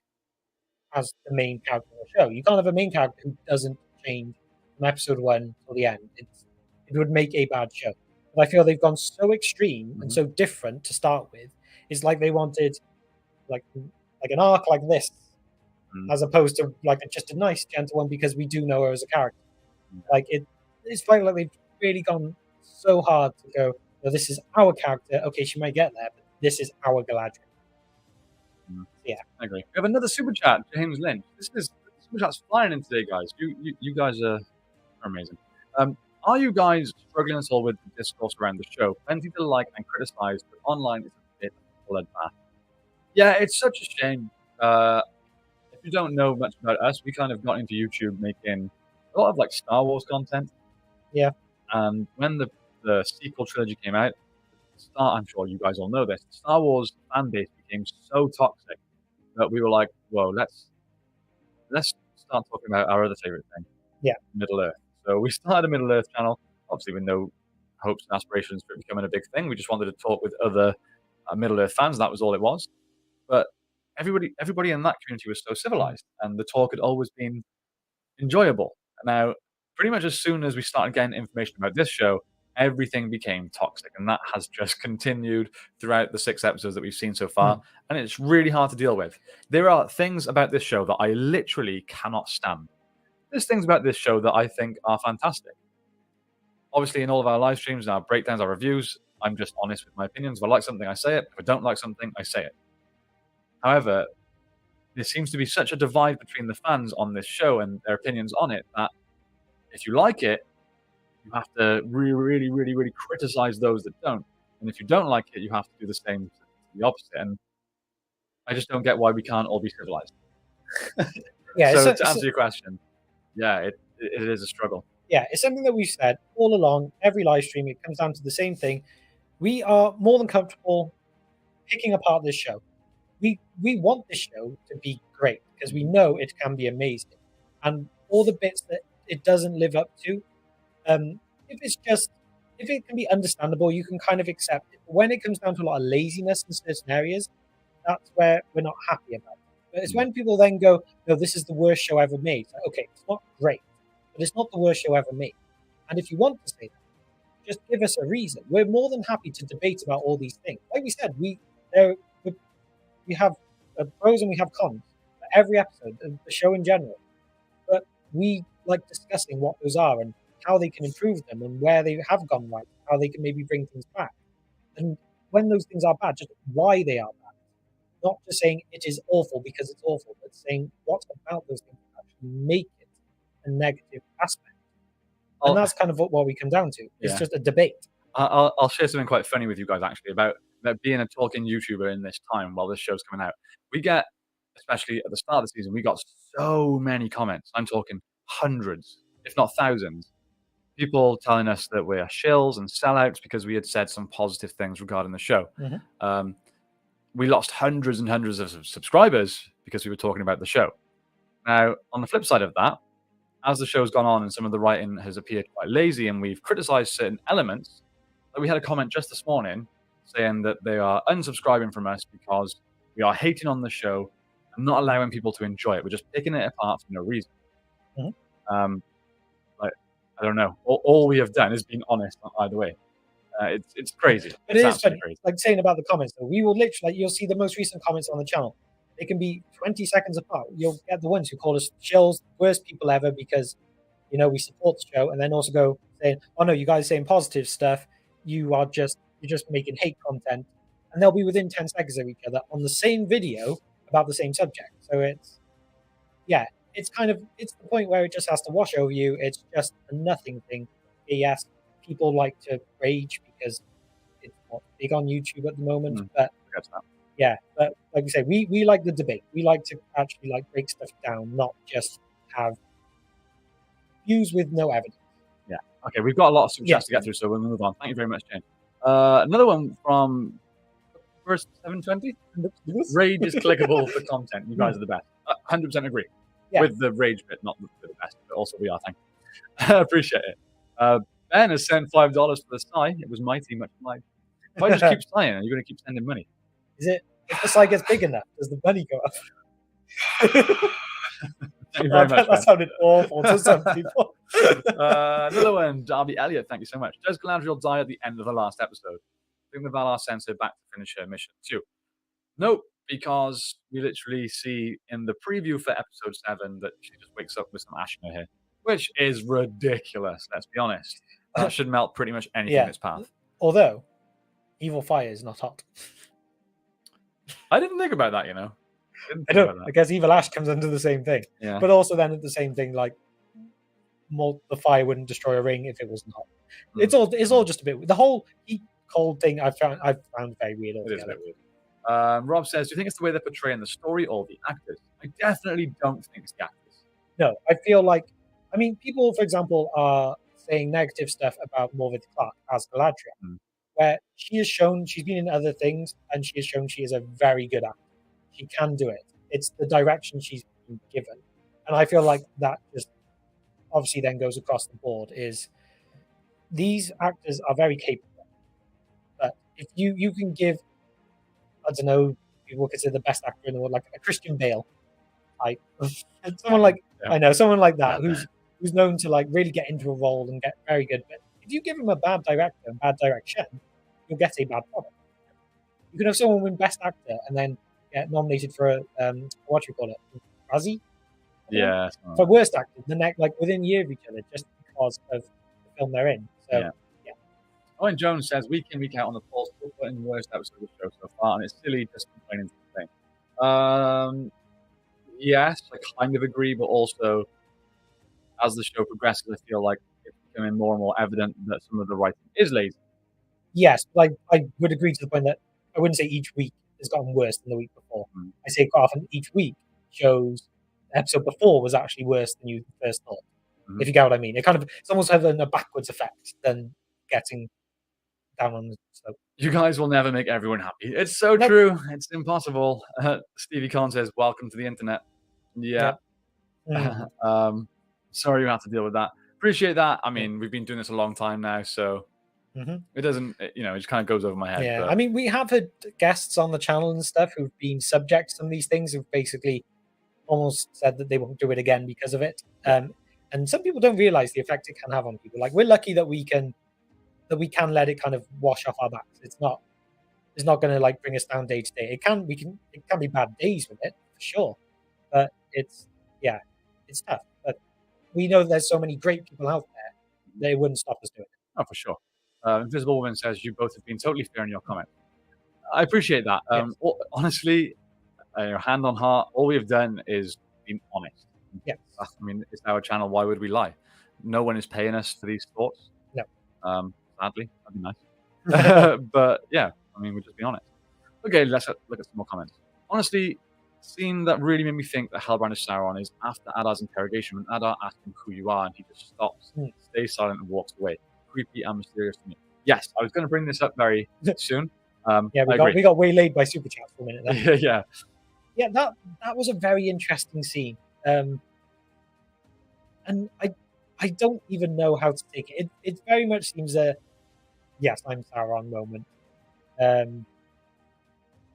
as the main character of the show. You can't have a main character who doesn't change from episode 1 till the end. It would make a bad show. But I feel they've gone so extreme and so different to start with. It's like they wanted like an arc like this, as opposed to just a nice gentle one because we do know her as a character. It's like they've really gone so hard to go, no, this is our character. Okay, she might get there, but this is our Galadriel. Yeah, I agree. We have another super chat, James Lynch. Super chat's flying in today, guys. You guys are amazing. Are you guys struggling at all with the discourse around the show? Plenty to like and criticize, but online it's a bit bloodbath. Yeah, it's such a shame. If you don't know much about us, we kind of got into YouTube making a lot of Star Wars content. Yeah. And when the sequel trilogy came out, I'm sure you guys all know this, the Star Wars fan base became so toxic that we were like, whoa, let's start talking about our other favorite thing. Yeah. Middle Earth. So we started a Middle Earth channel, obviously with no hopes and aspirations for it becoming a big thing. We just wanted to talk with other Middle Earth fans. That was all it was. But everybody in that community was so civilized, and the talk had always been enjoyable. Now, pretty much as soon as we started getting information about this show, everything became toxic, and that has just continued throughout the 6 episodes that we've seen so far, and it's really hard to deal with. There are things about this show that I literally cannot stand. There's things about this show that I think are fantastic. Obviously, in all of our live streams and our breakdowns, our reviews, I'm just honest with my opinions. If I like something, I say it. If I don't like something, I say it. However, there seems to be such a divide between the fans on this show and their opinions on it that if you like it, you have to really, really, really, really criticize those that don't. And if you don't like it, you have to do the same, the opposite. And I just don't get why we can't all be civilized. Yeah. So to answer your question, yeah, it is a struggle. Yeah, it's something that we've said all along, every live stream. It comes down to the same thing. We are more than comfortable picking apart this show. we want this show to be great because we know it can be amazing, and all the bits that it doesn't live up to, if it can be understandable, you can kind of accept it. But when it comes down to a lot of laziness in certain areas, that's where we're not happy about it. But it's when people then go, no, this is the worst show ever made. It's like, okay, it's not great, but it's not the worst show ever made. And if you want to say that, just give us a reason. We're more than happy to debate about all these things. Like we said, we have pros and we have cons for every episode of the show in general. But we like discussing what those are and how they can improve them and where they have gone right, how they can maybe bring things back. And when those things are bad, just why they are bad. Not just saying it is awful because it's awful, but saying what about those things actually make it a negative aspect. And that's kind of what we come down to. It's just a debate. I'll share something quite funny with you guys actually about being a talking YouTuber in this time while this show's coming out. We get, especially at the start of the season, we got so many comments. I'm talking hundreds, if not thousands. People telling us that we're shills and sellouts because we had said some positive things regarding the show. Mm-hmm. We lost hundreds and hundreds of subscribers because we were talking about the show. Now, on the flip side of that, as the show's gone on and some of the writing has appeared quite lazy and we've criticized certain elements, like we had a comment just this morning saying that they are unsubscribing from us because we are hating on the show and not allowing people to enjoy it. We're just picking it apart for no reason. Mm-hmm. I don't know. All we have done is being honest either way. It's crazy. But it is funny. Crazy. Like saying about the comments, though, we will literally, you'll see the most recent comments on the channel. They can be 20 seconds apart. You'll get the ones who call us shills, worst people ever because, we support the show, and then also go saying, oh no, you guys are saying positive stuff. You're just making hate content. And they'll be within 10 seconds of each other on the same video about the same subject. So it's the point where it just has to wash over you. It's just a nothing thing. Yes, people like to rage because it's not big on YouTube at the moment. But but like we say, we like the debate. We like to actually break stuff down, not just have views with no evidence. Yeah. Okay, we've got a lot of super chats to get through, so we'll move on. Thank you very much, James. Another one from first 720. Rage is clickable for content. You guys are the best. 100% agree. Yeah. With the rage bit, not the best, but also we are. Thank you. I appreciate it. Ben has sent $5 for the sigh. It was mighty, much like. If I just keep sighing, are you going to keep sending money? Is it? If the sigh gets big enough, does the money go up? Thank you very much. That sounded awful to some people. Another one, Darby Elliott. Thank you so much. Does Galadriel die at the end of the last episode? Bring the Valar sends her back to finish her mission too. Nope. Because we literally see in the preview for episode 7 that she just wakes up with some ash in her hair, which is ridiculous. Let's be honest. That should melt pretty much anything in its path. Although, evil fire is not hot. I didn't think about that, I don't. I guess evil ash comes under the same thing. Yeah. But also then at the same thing, the fire wouldn't destroy a ring if it wasn't hot. It's all just a bit. The whole heat cold thing I've found very weird. It is a bit weird. Rob says, do you think it's the way they're portraying the story or the actors? I definitely don't think it's the actors. No, I feel people, for example, are saying negative stuff about Morvid Clark as Galadriel, where she's been in other things, and she has shown she is a very good actor. She can do it. It's the direction she's been given. And I feel like that just obviously then goes across the board, is these actors are very capable. But if you can give, I don't know, people consider the best actor in the world, like a Christian Bale type. Someone like that, who's known to really get into a role and get very good. But if you give him a bad director and bad direction, you'll get a bad product. You can have someone win Best Actor and then get nominated for Razzie? Yeah. For Worst Actor, within a year of each other, just because of the film they're in. So yeah. Owen Jones says, week in, week out on the polls, still putting the worst episode of the show so far, and it's silly just complaining to the thing. Yes, I kind of agree, but also, as the show progresses, I feel like it's becoming more and more evident that some of the writing is lazy. Yes, I would agree to the point that I wouldn't say each week has gotten worse than the week before. I say quite often each week shows the episode before was actually worse than you first thought. If you get what I mean. It's almost having a backwards effect than getting down on the slope. You guys will never make everyone happy. It's so true. It's impossible. Stevie Khan says, "Welcome to the internet." Yeah. Yep. Sorry you have to deal with that. Appreciate that. I mean, we've been doing this a long time now, so it doesn't, it just kind of goes over my head. Yeah, but... I mean, we have had guests on the channel and stuff who've been subject to some of these things, who've basically almost said that they won't do it again because of it. And some people don't realize the effect it can have on people. Like, we're lucky that we can let it kind of wash off our backs. It's not going to like bring us down day to day. It can be bad days with it for sure, but it's tough. But we know there's so many great people out there, they wouldn't stop us doing it. Oh, for sure. Invisible Woman says, "You both have been totally fair in your comment." I appreciate that. Honestly, hand on heart, all we have done is been honest. Yeah. I mean, it's our channel. Why would we lie? No one is paying us for these thoughts. No. Sadly, that'd be nice. But yeah, I mean, we'll just be honest. Okay, let's look at some more comments. Honestly, the scene that really made me think that Halbrand is Sauron is after Adar's interrogation, when Adar asks him who you are, and he just stops, stays silent, and walks away. Creepy and mysterious to me. Yes, I was going to bring this up very soon. We got waylaid by super chats for a minute there. Yeah. That was a very interesting scene. And I don't even know how to take it. It very much seems a yes, I'm Sauron moment.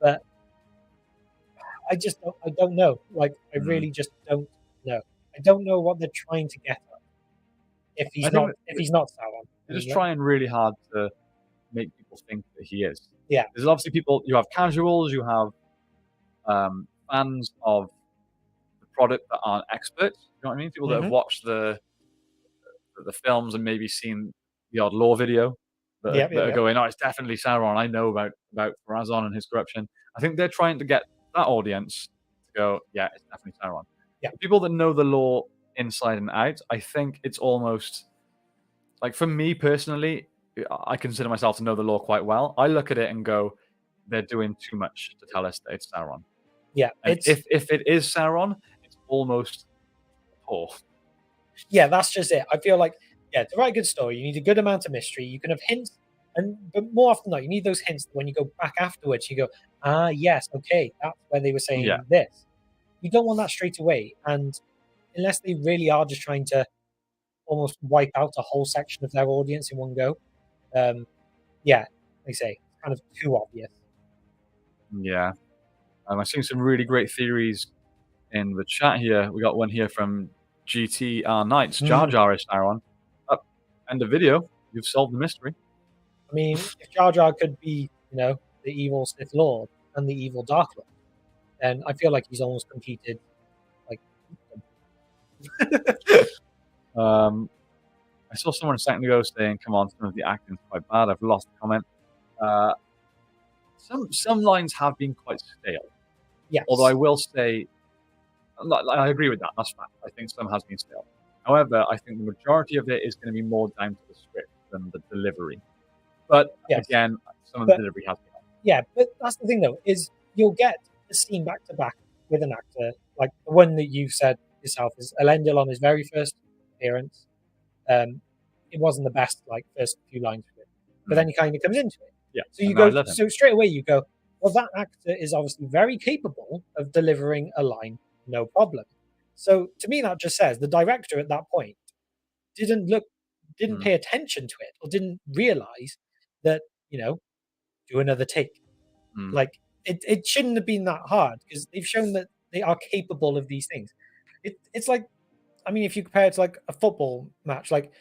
But I don't know. Like, I really just don't know. I don't know what they're trying to get at. If he's not Sauron. They're just trying really hard to make people think that he is. Yeah. There's obviously people, you have casuals, you have fans of the product that aren't experts. You know what I mean? People that have watched the films and maybe seen the odd lore video that are going, "Oh, it's definitely Sauron. I know about Farazon and his corruption." I think they're trying to get that audience to go, "Yeah, it's definitely Sauron." Yeah. The people that know the lore inside and out, I think it's almost like, for me personally, I consider myself to know the lore quite well. I look at it and go, they're doing too much to tell us that it's Sauron. Yeah. And if it is Sauron, it's almost poor. Yeah, that's just it. I feel like, to write a good story, you need a good amount of mystery. You can have hints, but more often than not, you need those hints that when you go back afterwards, you go, yes, okay, that's where they were saying this. You don't want that straight away. And unless they really are just trying to almost wipe out a whole section of their audience in one go, like I say, it's kind of too obvious. Yeah. I've seen some really great theories in the chat here. We got one here from GTR Knights. Jar Jar is Sauron. End of video. You've solved the mystery. I mean, if Jar Jar could be, the evil Sith Lord and the evil Dark Lord, then I feel like he's almost completed. I saw someone a second ago saying, "Come on, some of the acting's quite bad." I've lost the comment. Some lines have been quite stale. Yes. Although I will say, I agree with that. That's fact. I think some has been stale. However, I think the majority of it is going to be more down to the script than the delivery. But again, some of the delivery has been. Yeah, but that's the thing though, is you'll get a scene back to back with an actor, like the one that you said yourself is Elendil on his very first appearance. It wasn't the best first few lines of it, but then he kind of comes into it. Yeah. So you go, so straight away you go, well, that actor is obviously very capable of delivering a line, no problem. So to me, that just says the director at that point didn't pay attention to it or didn't realize that, do another take. Like it shouldn't have been that hard because they've shown that they are capable of these things. It's like, I mean, if you compare it to like a football match, like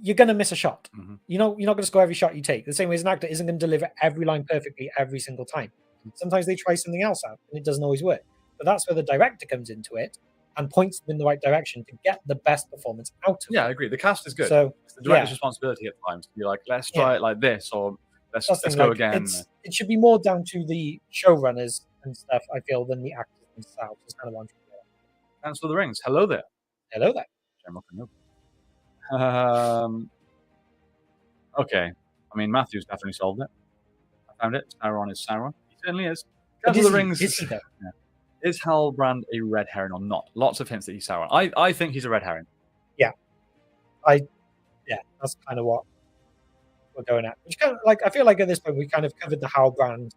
you're going to miss a shot. You're not going to score every shot you take. The same way as an actor isn't going to deliver every line perfectly every single time. Sometimes they try something else out and it doesn't always work. But that's where the director comes into it and points them in the right direction to get the best performance out of it. Yeah, I agree. The cast is good. So it's the director's responsibility at times to be like, let's try it like this, or let's go again. It should be more down to the showrunners and stuff, I feel, than the actors themselves. Is kind of one. Thanks for the rings. Hello there. Hello there. Okay. I mean, Matthew's definitely solved it. I found it. Sauron is Sauron. He certainly is. Thanks for the rings. Is he though? Yeah. Is Halbrand a red herring or not? Lots of hints that he's Sauron. I think he's a red herring. Yeah. That's kind of what we're going at. Which kind of like I feel like at this point we kind of covered the Halbrand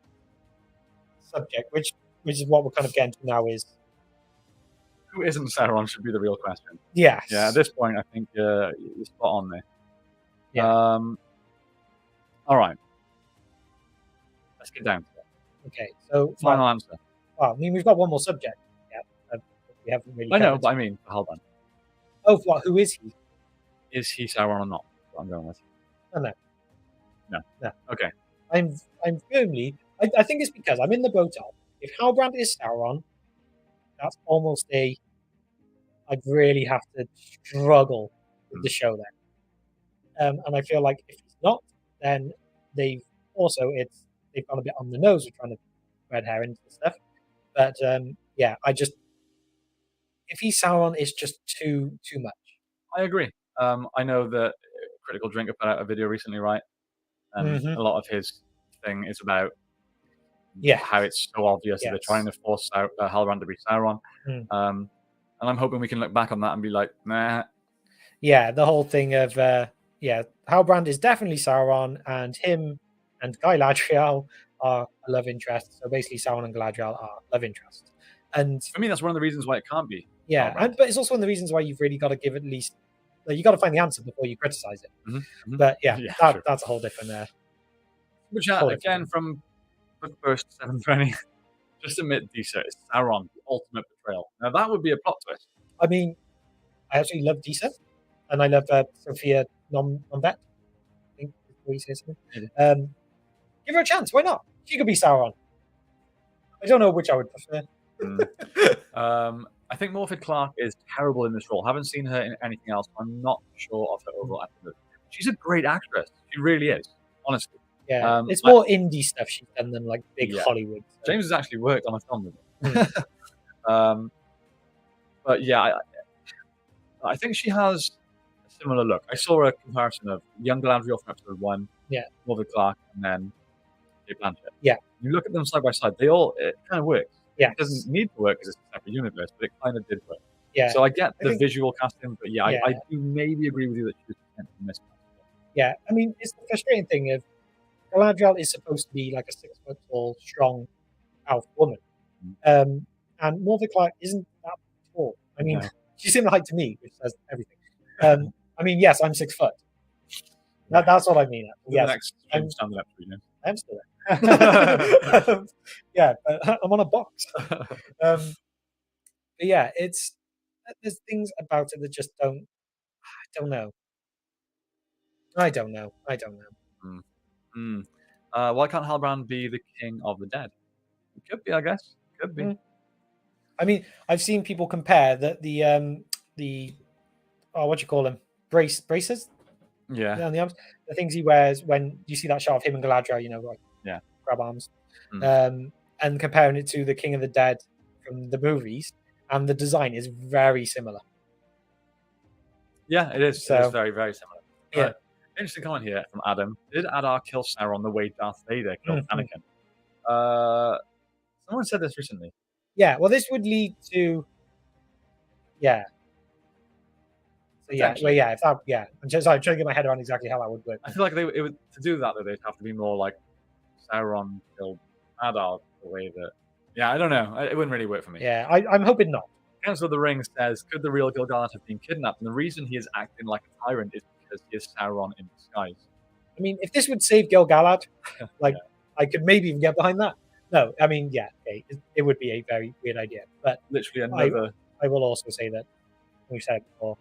subject, which is what we're kind of getting to now is who isn't Sauron should be the real question. yes. Yeah, at this point I think you're spot on there. Yeah. All right. Let's get down to it. Okay, so Final answer. Well, I mean we've got one more subject. Yeah, we haven't really. I know, but I mean Halbrand. Oh, what? Who is he? Is he Sauron or not? That's what I'm going with. No. Okay. I'm firmly. I think it's because I'm in the boat of if Halbrand is Sauron, that's almost a. I'd really have to struggle with the show then, and I feel like if he's not, then they've gone a bit on the nose with trying to red herrings and stuff. But yeah, if he's Sauron, it's just too much. I agree. I know that Critical Drinker put out a video recently, right? And a lot of his thing is about how it's so obvious that they're trying to force Halbrand to be Sauron. And I'm hoping we can look back on that and be like, nah. Yeah, the whole thing of Halbrand is definitely Sauron, and him and Galadriel are a love interest. So basically, Sauron and Galadriel are love interests. And I mean, that's one of the reasons why it can't be. Yeah, but it's also one of the reasons why you've really got to give at least. You got to find the answer before you criticize it. But that's a whole different. Which again, from book first 720, just admit Disa is Sauron, the ultimate betrayal. Now that would be a plot twist. I mean, I actually love Disa, and I love Sophia Nomvet. I think is what you say something. Give her a chance. Why not? She could be Sauron. I don't know which I would prefer. I think Morfydd Clark is terrible in this role. Haven't seen her in anything else. I'm not sure of her overall acting. She's a great actress. She really is, honestly. Yeah, it's more indie stuff she's done than like big Hollywood. So. James has actually worked on a film with her. But yeah, I think she has a similar look. I saw a comparison of young Galadriel from episode 1, Morfydd Clark, and then Kate Blanchett. Yeah. You look at them side by side, it kind of works. Yeah. It doesn't need to work because it's a separate universe, but it kind of did work. Yeah. So I get the visual casting, but I do maybe agree with you that she was potentially missed. Yeah, I mean, it's the frustrating thing of Galadriel is supposed to be like a 6 foot tall, strong elf woman. And Morfydd Clark isn't that tall. I mean, she's similar height to me, which says everything. I mean, yes, I'm 6 foot. That's what I mean. Yes, I'm still there. Yeah, but I'm on a box. But yeah, there's things about it that just don't. I don't know. Why can't Halbrand be the king of the dead? It could be, I guess. Could be. I mean, I've seen people compare that the what do you call them? Braces? Yeah. On the arms. The things he wears when you see that shot of him and Galadriel, like grab arms. And comparing it to the King of the Dead from the movies, and the design is very similar. Yeah, it is. So, it is very, very similar. Yeah. Interesting comment here from Adam. Did Adar kill Sauron the way Darth Vader killed Anakin? Someone said this recently. Yeah, well, this would lead to... Yeah. So, if that... Yeah. I'm trying to get my head around exactly how that would work. I feel like to do that, though, they'd have to be more like Sauron killed Adar the way that... Yeah, I don't know. It wouldn't really work for me. Yeah, I'm hoping not. Council of the Ring says, could the real Gil-galad have been kidnapped? And the reason he is acting like a tyrant is because he is Sauron in disguise. I mean, if this would save Gil-galad, I could maybe even get behind that. No, I mean, okay, it would be a very weird idea. But literally another... I will also say that, we've said it before,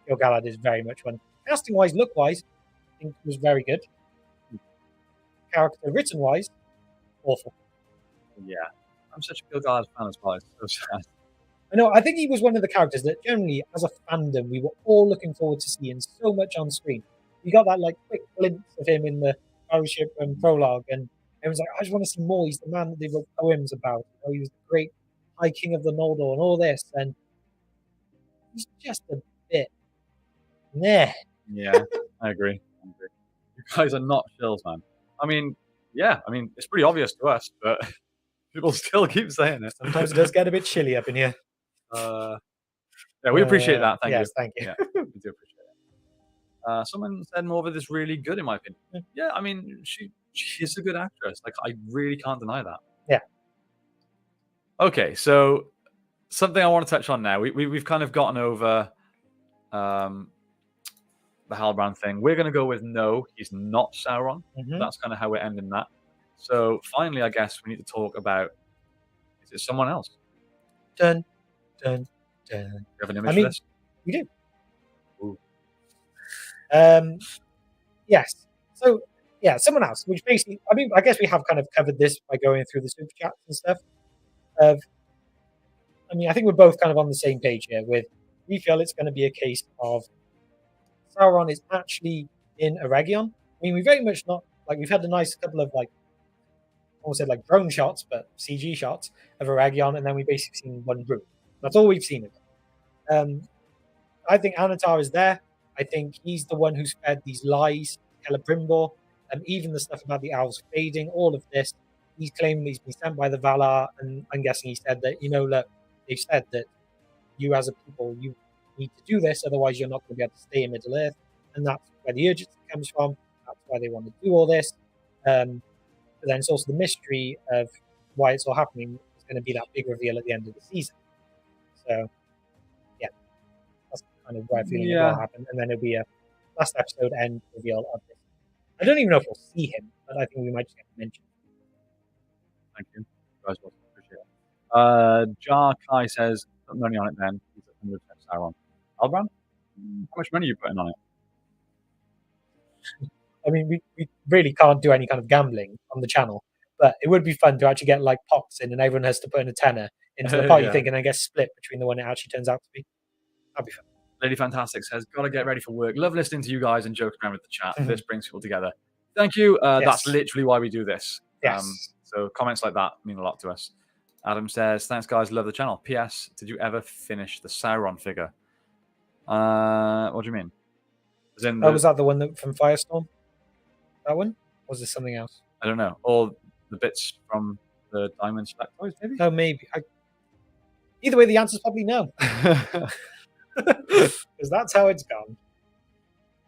Gil-galad is very much one. Casting-wise, look-wise, I think it was very good. Character written-wise, awful. Yeah. I'm such a Gil-galad fan as well. It's so sad. I know. I think he was one of the characters that generally, as a fandom, we were all looking forward to seeing so much on screen. You got that quick glimpse of him in the Fellowship and prologue, and everyone's like, "I just want to see more." He's the man that they wrote poems about. He was the great High King of the Noldor and all this, and he's just a bit meh. Yeah, I agree. You guys are not shills, man. I mean, it's pretty obvious to us, but people still keep saying it. Sometimes it does get a bit chilly up in here. We appreciate that. Thank you. Thank you. Yeah, we do appreciate it. Someone said Morvith is really good, in my opinion. Yeah, I mean, she's a good actress. Like, I really can't deny that. Yeah. Okay, so something I want to touch on now. We've kind of gotten over the Halbrand thing. We're going to go with no, he's not Sauron. That's kind of how we're ending that. So finally, I guess we need to talk about, is it someone else? Dun, dun, dun. You have an image for this? We do. Ooh. Yes. So, yeah, someone else, which basically, I mean, I guess we have kind of covered this by going through the super chats and stuff. I mean, I think we're both kind of on the same page here with, we feel it's going to be a case of Sauron is actually in Eregion. I mean, we very much not, like, we've had a nice couple of, like, almost said like drone shots, but CG shots of Eregion, and then we basically seen one room. That's all we've seen of it. I think Anatar is there. I think he's the one who's fed these lies, Celebrimbor, and even the stuff about the owls fading, all of this. He's claiming he's been sent by the Valar, and I'm guessing he said that, look, they've said that you as a people, you need to do this, otherwise you're not going to be able to stay in Middle Earth. And that's where the urgency comes from. That's why they want to do all this. But then it's also the mystery of why it's all happening. It's going to be that big reveal at the end of the season. So, yeah, that's kind of where I feel it will happen. And then it'll be a last episode end reveal of this. I don't even know if we'll see him, but I think we might just get mentioned. Thank you. Guys, well, appreciate it. Jar Kai says, put money on it then. He's at 100% Sauron. Halbrand? How much money are you putting on it? I mean, we really can't do any kind of gambling on the channel, but it would be fun to actually get like pops in and everyone has to put in a tenner into the pot you think, and then get split between the one it actually turns out to be. That'd be fun. Lady Fantastic says, gotta get ready for work. Love listening to you guys and joking around with the chat. This brings people together. Thank you. That's literally why we do this. Yes. So comments like that mean a lot to us. Adam says, thanks guys, love the channel. P.S. Did you ever finish the Sauron figure? What do you mean? Was that the one from Firestorm? That one? Or was this something else? I don't know. Or the bits from the Diamond Spectoids, maybe? Oh, maybe. Either way, the answer's probably no. Because that's how it's gone.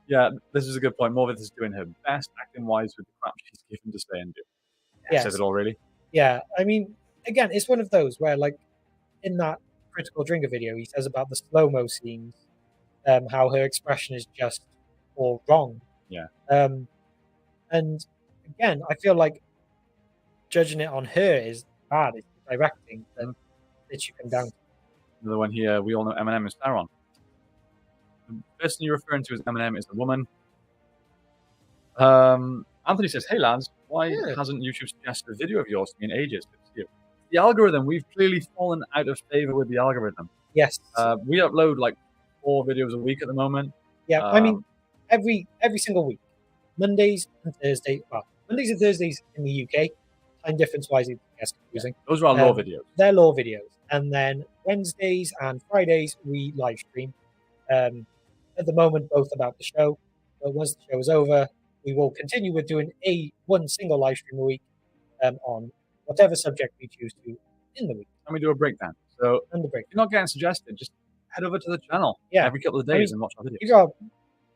Yeah, this is a good point. Morvith is doing her best acting-wise with the crap she's given to say and do. Yes. Says it all, really. Yeah, I mean, again, it's one of those where, like, in that Critical Drinker video, he says about the slow-mo scenes, how her expression is just all wrong. Yeah. And again, I feel like judging it on her is bad. It's directing that you come down to. Another one here. We all know Eminem is Sauron. The person you're referring to as Eminem is the woman. Anthony says, "Hey lads, why hasn't YouTube suggested a video of yours to me in ages?" The algorithm, we've clearly fallen out of favor with the algorithm. Yes. We upload like 4 videos a week at the moment. Yeah, I mean, every single week, Mondays and Thursdays. Well, Mondays and Thursdays in the UK, time difference wise, it gets confusing. Yeah, those are our law videos. They're law videos, and then Wednesdays and Fridays we live stream. At the moment, both about the show. But once the show is over, we will continue with doing one single live stream a week on whatever subject we choose to in the week. And we do a breakdown. So if you're not getting suggested, just head over to the channel every couple of days and watch our videos. You got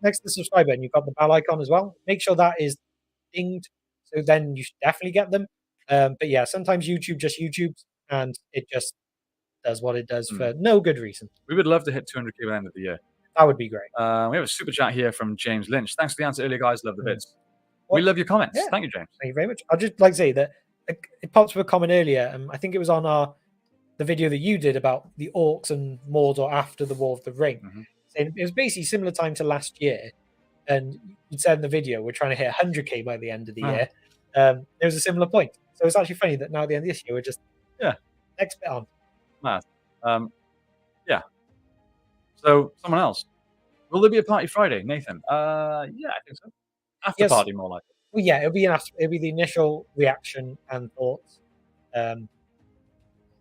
next to the subscribe button, you've got the bell icon as well. Make sure that is dinged, so then you should definitely get them. But yeah, sometimes YouTube just YouTubes, and it just does what it does for no good reason. We would love to hit 200k by the end of the year. That would be great. We have a super chat here from James Lynch. Thanks for the answer earlier, guys. Love the vids. We love your comments. Yeah. Thank you, James. Thank you very much. I'd just like to say that it popped up a comment earlier. I think it was on the video that you did about the orcs and Mordor after the War of the Ring. Saying it was basically similar time to last year. And you said in the video, we're trying to hit 100k by the end of the year. It was a similar point. So it's actually funny that now at the end of this year, we're just next bit on. Mad. Yeah. So someone else. Will there be a party Friday, Nathan? Yeah, I think so. After party, more likely. Well, yeah, it'll be the initial reaction and thoughts.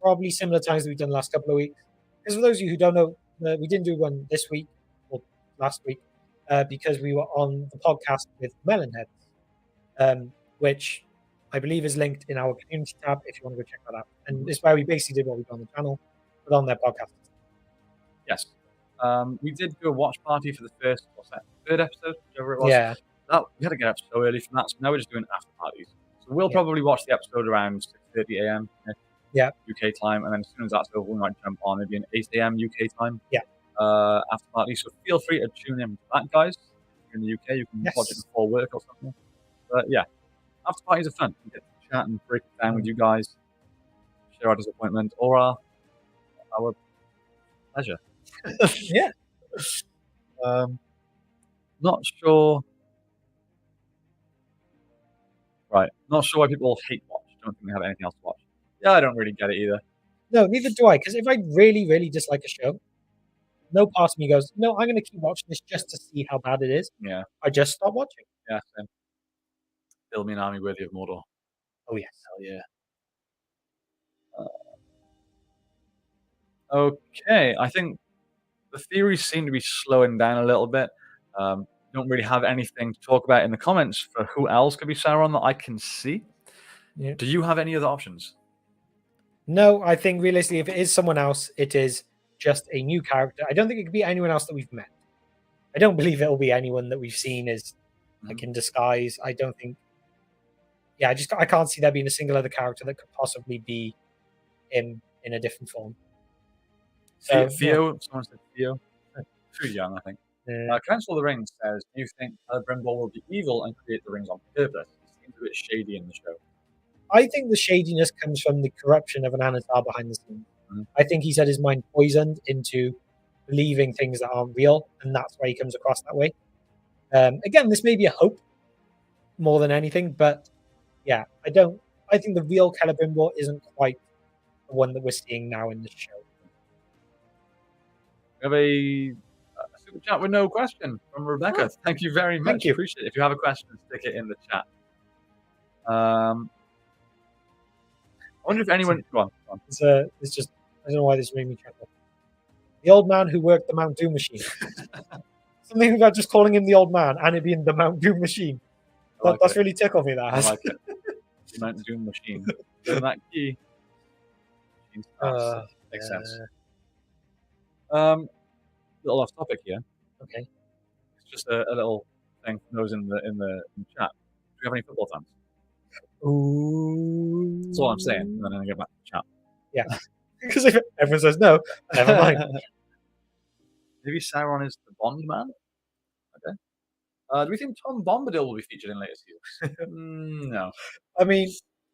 Probably similar times that we've done the last couple of weeks. Because for those of you who don't know, we didn't do one this week or last week because we were on the podcast with Melonheads, which I believe is linked in our community tab if you want to go check that out. And it's where we basically did what we've done on the channel, but on their podcast. Yes. We did do a watch party for the first third episode, whichever it was. Yeah. We had to get up so early from that, so now we're just doing after parties. So we'll Yeah. probably watch the episode around 6:30 a.m. Yeah. UK time, and then as soon as that's over, we might jump on maybe an 8 a.m. UK time. Yeah. After party. So feel free to tune in to that, guys. If you're in the UK, you can watch it before work or something. But yeah, after parties are fun. We get to chat and break it down with you guys, share our disappointment or our pleasure. Yeah. Not sure. Right. Not sure why people hate watch. Don't think they have anything else to watch. Yeah, I don't really get it either. No, neither do I. Because if I really, really dislike a show, no part of me goes, no, I'm going to keep watching this just to see how bad it is. Yeah. I just stop watching. Yeah, same. Build me an army worthy of Mordor. Oh, yes. Hell yeah. Okay, I think the theories seem to be slowing down a little bit. Don't really have anything to talk about in the comments for who else could be Sauron that I can see. Yeah. Do you have any other options? No, I think realistically, if it is someone else, it is just a new character. I don't think it could be anyone else that we've met. I don't believe it'll be anyone that we've seen as like in disguise. I don't think. Yeah, I can't see there being a single other character that could possibly be him in a different form. So, Theo, someone said Theo. Too young, I think. Council of the Rings says, do you think Halbrand will be evil and create the rings on purpose? He seems a bit shady in the show. I think the shadiness comes from the corruption of an Anatar behind the scenes. I think he's had his mind poisoned into believing things that aren't real, and that's why he comes across that way. Again, this may be a hope more than anything, but yeah, I think the real Celebrimbor isn't quite the one that we're seeing now in the show. We have a super chat with no question from Rebecca. Oh, thank you very much. Thank you. Appreciate it. If you have a question, stick it in the chat. I wonder if anyone. Go on. It's just, I don't know why this made me chuckle. The old man who worked the Mount Doom machine. Something about just calling him the old man and it being the Mount Doom machine. That's really tickled me. That has. I like it. The Mount Doom machine. That key. Makes sense. Little off topic here. Okay. It's just a little thing for those in the chat. Do we have any football fans? Ooh. That's all I'm saying. And then I get back to the chat. Yeah. Because if everyone says no, never mind. Maybe Sauron is the Bond man? Okay. Do we think Tom Bombadil will be featured in later seasons? No. I mean,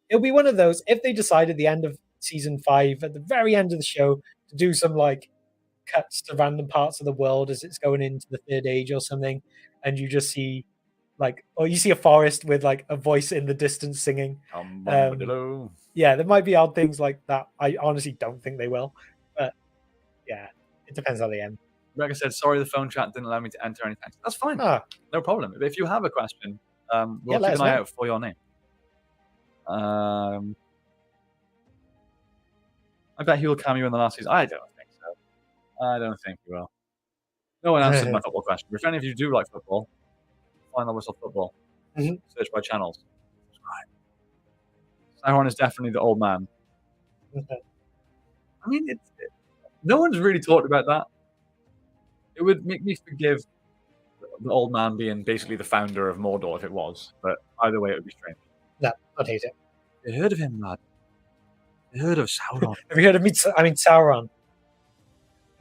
it'll be one of those, if they decide at the end of season 5, at the very end of the show, to do some like cuts to random parts of the world as it's going into the Third Age or something, and you just see like, or you see a forest with like a voice in the distance singing. Yeah, there might be odd things like that. I honestly don't think they will, but yeah, it depends how they end. Like I said, sorry the phone chat didn't allow me to enter anything. That's fine. No problem. If you have a question, we'll keep an eye out for your name. I bet he will cameo in the last season. I don't think so. I don't think he will. No one answered my football question. If any of you do like football, find the Whistle Football. Search by channels. Subscribe. Sauron is definitely the old man. I mean, no one's really talked about that. It would make me forgive the old man being basically the founder of Mordor if it was, but either way, it would be strange. No, I'd hate it. You heard of him, lad? You heard of Sauron? Have you heard of me? I mean, Sauron.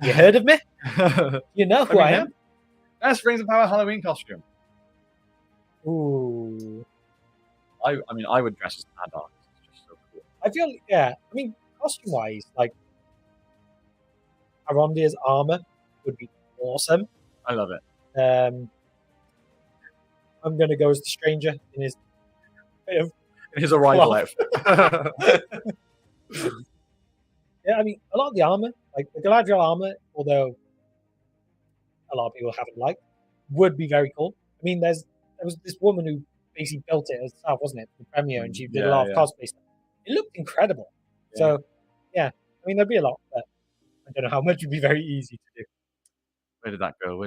You heard of me? You know who I am? Best Rings of Power Halloween costume. Ooh. I mean, I would dress as Adar. It's just so cool. I feel, yeah. I mean, costume-wise, like Arondir's armor would be awesome. I love it. I'm going to go as the stranger in his arrival outfit. Yeah, I mean, a lot of the armor, like the Galadriel armor, although a lot of people haven't liked, would be very cool. I mean, there was this woman who basically built it herself, wasn't it, for the premiere, and she did a lot of cosplay stuff. It looked incredible. Yeah. So, yeah, I mean, there'd be a lot, but I don't know how much would be very easy to do. Where did that go?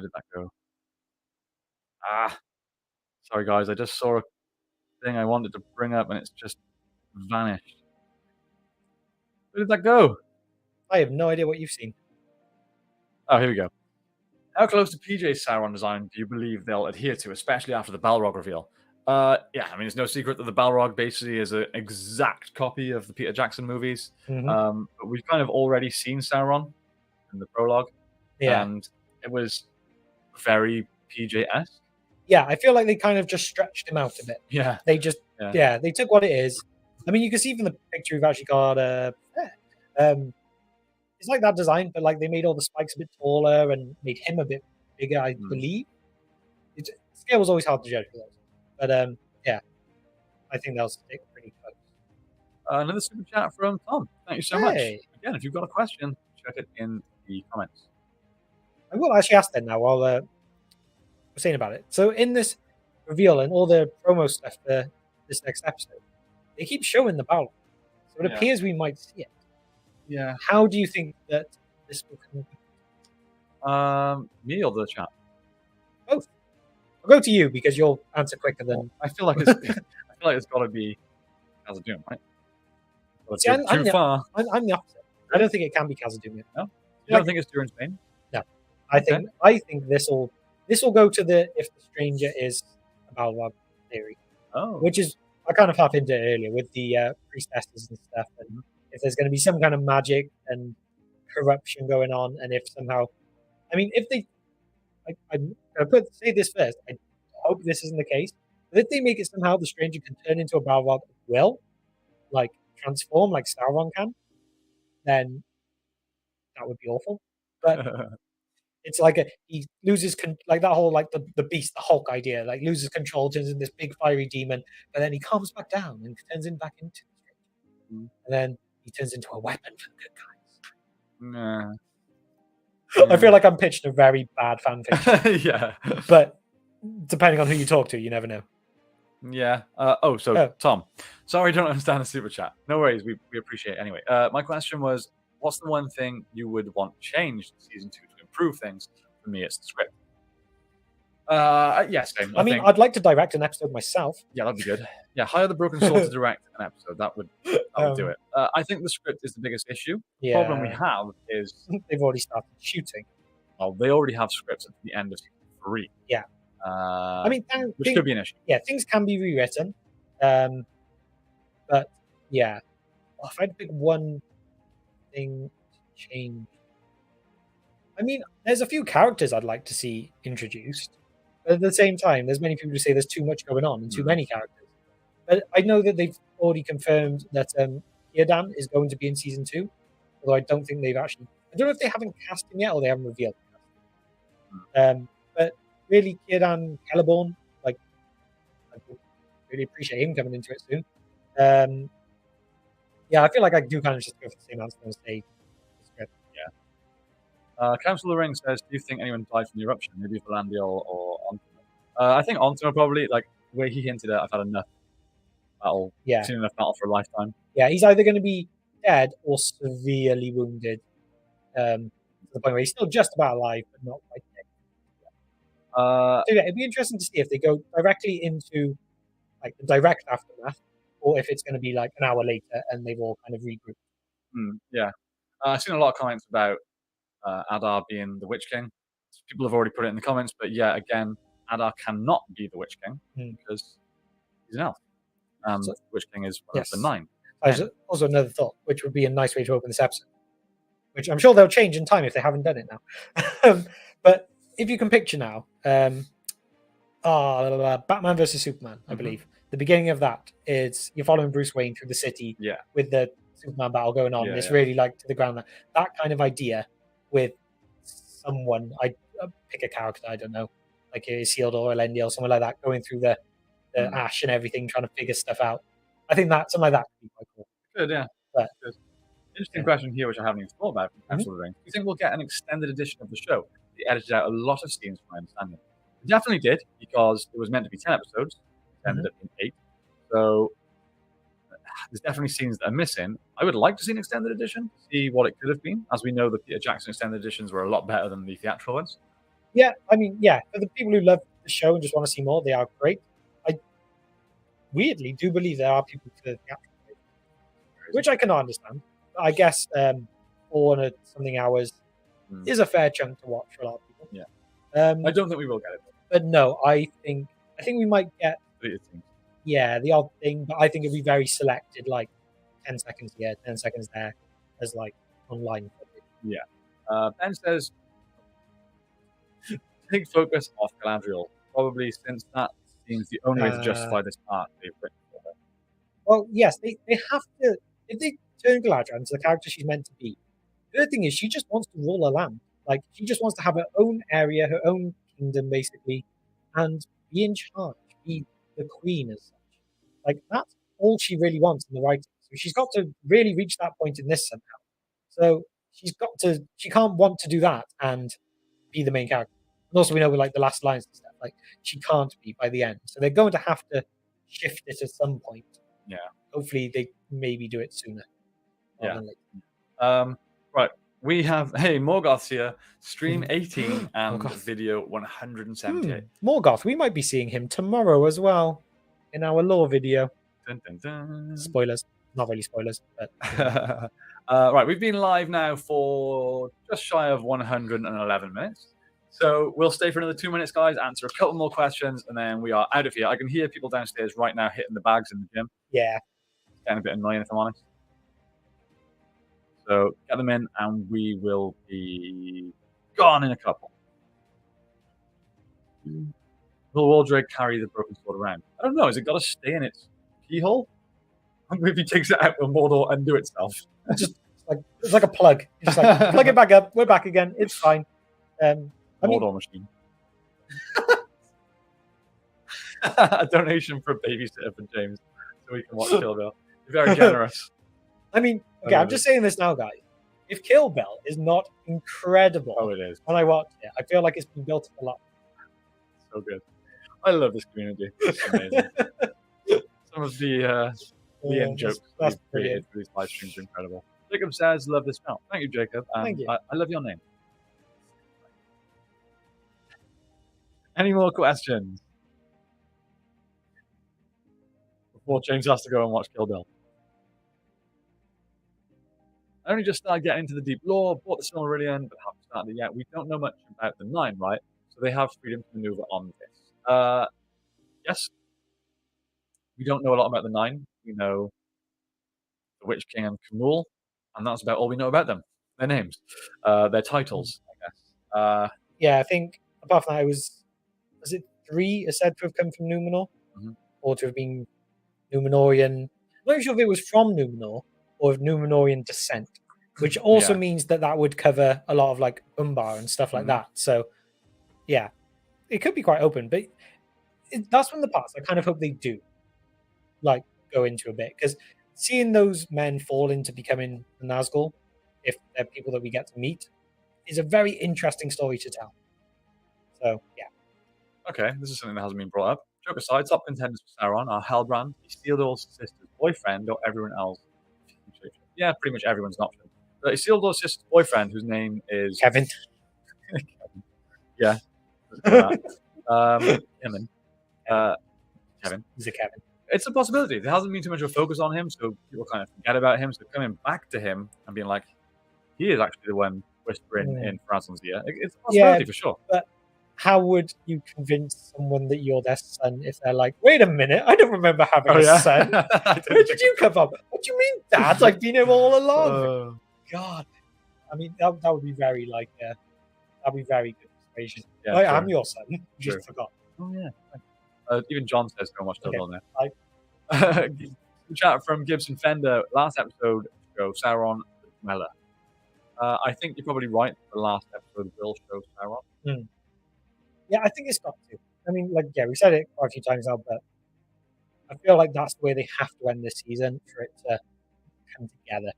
Sorry guys, I just saw a thing I wanted to bring up and it's just vanished. Where did that go? I have no idea what you've seen. Oh, here we go. How close to PJ's Sauron design do you believe they'll adhere to, especially after the Balrog reveal? Yeah, I mean, it's no secret that the Balrog basically is an exact copy of the Peter Jackson movies. But we've kind of already seen Sauron in the prologue, Yeah. and it was very PJ-esque. Yeah, I feel like they kind of just stretched him out a bit. Yeah. They just, Yeah. they took what it is. I mean, you can see from the picture we've actually got, it's like that design, but like they made all the spikes a bit taller and made him a bit bigger, I believe. Scale was always hard to judge for those. But yeah, I think they'll stick pretty close. Another super chat from Tom. Thank you so much. Again, if you've got a question, check it in the comments. I will actually ask then now while we're saying about it. So in this reveal and all the promo stuff for this next episode, they keep showing the battle. So it appears we might see it. Yeah. How do you think that this will come? Me or the chat? Both. I'll go to you because you'll answer quicker than. I feel like it's got to be Khazad-dûm, right? See, I'm the opposite. I don't think it can be Khazad-dûm yet. No, you don't think it's during Spain? No, I think this will go to if the stranger is a Balrog theory. Which is I kind of half into it earlier with the priestesses and stuff, and if there's going to be some kind of magic and corruption going on, and if somehow, I mean, if they, I'm going to say this first. I hope this isn't the case. But if they make it somehow the stranger can turn into a Balrog at will, like transform like Sauron can, then that would be awful. But it's like he loses like that whole like the beast, the Hulk idea, like loses control, turns into this big fiery demon, but then he calms back down and turns him back into the stranger. And then he turns into a weapon for the good guys. I feel like I'm pitching a very bad fan fiction. Yeah. But depending on who you talk to, you never know. Yeah. Tom, sorry, I don't understand the super chat. No worries, we appreciate it anyway. My question was, what's the one thing you would want changed in season 2 to improve things? For me, it's the script. Yes, same. I mean, I'd like to direct an episode myself. Yeah, that'd be good. Yeah, hire the Broken Sword to direct an episode. That would do it. I think the script is the biggest issue. The problem we have is they've already started shooting. Well, they already have scripts at the end of season 3. Yeah. I mean, which could be an issue. Yeah, things can be rewritten. But yeah, if I had to pick one thing to change, I mean, there's a few characters I'd like to see introduced. But at the same time, there's many people who say there's too much going on and too many characters. But I know that they've already confirmed that Círdan is going to be in season 2. Although I don't think they've actually. I don't know if they haven't cast him yet or they haven't revealed him. But really, Círdan, Celeborn, like, I really appreciate him coming into it soon. Yeah, I feel like I do kind of just go for the same answer and say the script. Yeah. Council of the Ring says, do you think anyone died from the eruption? Maybe Valandiel or Ontimo? I think Ontimo probably, like, the way he hinted at, I've had enough battle. Yeah. Seen enough battle for a lifetime. Yeah, he's either going to be dead or severely wounded. To the point where he's still just about alive, but not quite dead. So yeah, it'd be interesting to see if they go directly into like the direct aftermath, or if it's going to be like an hour later and they've all kind of regrouped. Yeah, I've seen a lot of comments about Adar being the Witch King. People have already put it in the comments, but yeah, again, Adar cannot be the Witch King because he's an elf. So, Witch King is one of the 9. There's also another thought, which would be a nice way to open this episode, which I'm sure they'll change in time if they haven't done it now. But if you can picture now, Batman versus Superman, I believe. The beginning of that is you're following Bruce Wayne through the city with the Superman battle going on. It's really like to the ground. That kind of idea with someone, I pick a character, I don't know, like Isildur or Elendil or someone like that, going through the ash and everything, trying to figure stuff out. I think that something like that would be quite cool. Good, yeah. But, good. Interesting question here, which I haven't even thought about from Council of the Ring. Do you think we'll get an extended edition of the show? They edited out a lot of scenes, from my understanding. It definitely did, because it was meant to be 10 episodes. It ended up being 8. So there's definitely scenes that are missing. I would like to see an extended edition, see what it could have been. As we know, the Peter Jackson extended editions were a lot better than the theatrical ones. Yeah, I mean, yeah, for the people who love the show and just want to see more, they are great. I weirdly do believe there are people for the theatrical version, which I cannot understand. I guess 4 something hours is a fair chunk to watch for a lot of people. Yeah. I don't think we will get it. But no, I think we might get It seems. the odd thing, but I think it'll be very selected, like 10 seconds here, 10 seconds there, as like online footage. Yeah. Ben says, take focus off Galadriel, probably since that seems the only way to justify this art they've written for her. Well, yes, they have to. If they turn Galadriel into the character she's meant to be, the thing is, she just wants to rule a land. Like, she just wants to have her own area, her own kingdom, basically, and be in charge, be the queen as such. Like, that's all she really wants in the writing. So she's got to really reach that point in this somehow. So she can't want to do that and be the main character. And also, we know with like the last lines and stuff, like she can't be by the end. So they're going to have to shift it at some point. Yeah. Hopefully, they maybe do it sooner. Yeah. Right. We have Morgoth's here. Stream 18 and video 178. Morgoth. We might be seeing him tomorrow as well in our lore video. Dun, dun, dun. Spoilers. Not really spoilers, but right, we've been live now for just shy of 111 minutes. So we'll stay for another 2 minutes, guys, answer a couple more questions, and then we are out of here. I can hear people downstairs right now hitting the bags in the gym. Yeah. It's getting a bit annoying, if I'm honest. So get them in, and we will be gone in a couple. Will Waldreg carry the broken sword around? I don't know. Has it got to stay in its keyhole? I wonder if he takes it out, will Mordor undo itself? It's like a plug. You just like plug it back up. We're back again. It's fine. Mordor machine. A donation for a babysitter for James, so we can watch Kill Bill. You're very generous. I mean, okay, I'm just saying this now, guys. If Kill Bill is not incredible, it is. When I watch it, I feel like it's been built up a lot. So good. I love this community. It's amazing. Some of the end jokes we've created for these live streams are incredible. Jacob says, "Love this film." Thank you, Jacob. Thank you. I love your name. Any more questions before James has to go and watch Kill Bill? I only just started getting into the deep lore, bought the Silmarillion, but haven't started it yet. We don't know much about the Nine, right? So they have freedom to maneuver on this. Yes. We don't know a lot about the Nine. We know the Witch King and Camul, and that's about all we know about them. Their names, their titles, I guess. Yeah, I think apart from that, was it 3 are said to have come from Numenor, or to have been Numenorian. I'm not sure if it was from Numenor or of Numenorian descent, which also means that would cover a lot of like Umbar and stuff like that. So, yeah, it could be quite open, but that's one of the parts I kind of hope they do, like, go into a bit, because seeing those men fall into becoming the Nazgul, if they're people that we get to meet, is a very interesting story to tell. So, yeah. Okay, this is something that hasn't been brought up. Joke aside, top contenders for Sauron are Halbrand, Isildur's sister's boyfriend, or everyone else. Yeah, pretty much everyone's an option. But Isildur's sister's boyfriend, whose name is Kevin. Yeah. Kevin. Kevin. He's a Kevin. It's a possibility. There hasn't been too much of a focus on him, so people kind of forget about him. So coming back to him and being like, he is actually the one whispering in Farazan's ear. It's a possibility for sure. But how would you convince someone that you're their son if they're like, wait a minute, I don't remember having a son. Where did you come from? What do you mean, Dad? I've been here all along. God. I mean, that would be very like, that'd be very good persuasion. Yeah, I am your son. You just forgot. Oh, yeah. Even John says go and watch Double now. Chat from Gibson Fender. Last episode, Sauron the Dweller. I think you're probably right. The last episode will show Sauron. Yeah, I think it's got to. I mean, like, yeah, we said it quite a few times now, but I feel like that's the way they have to end this season for it to come together.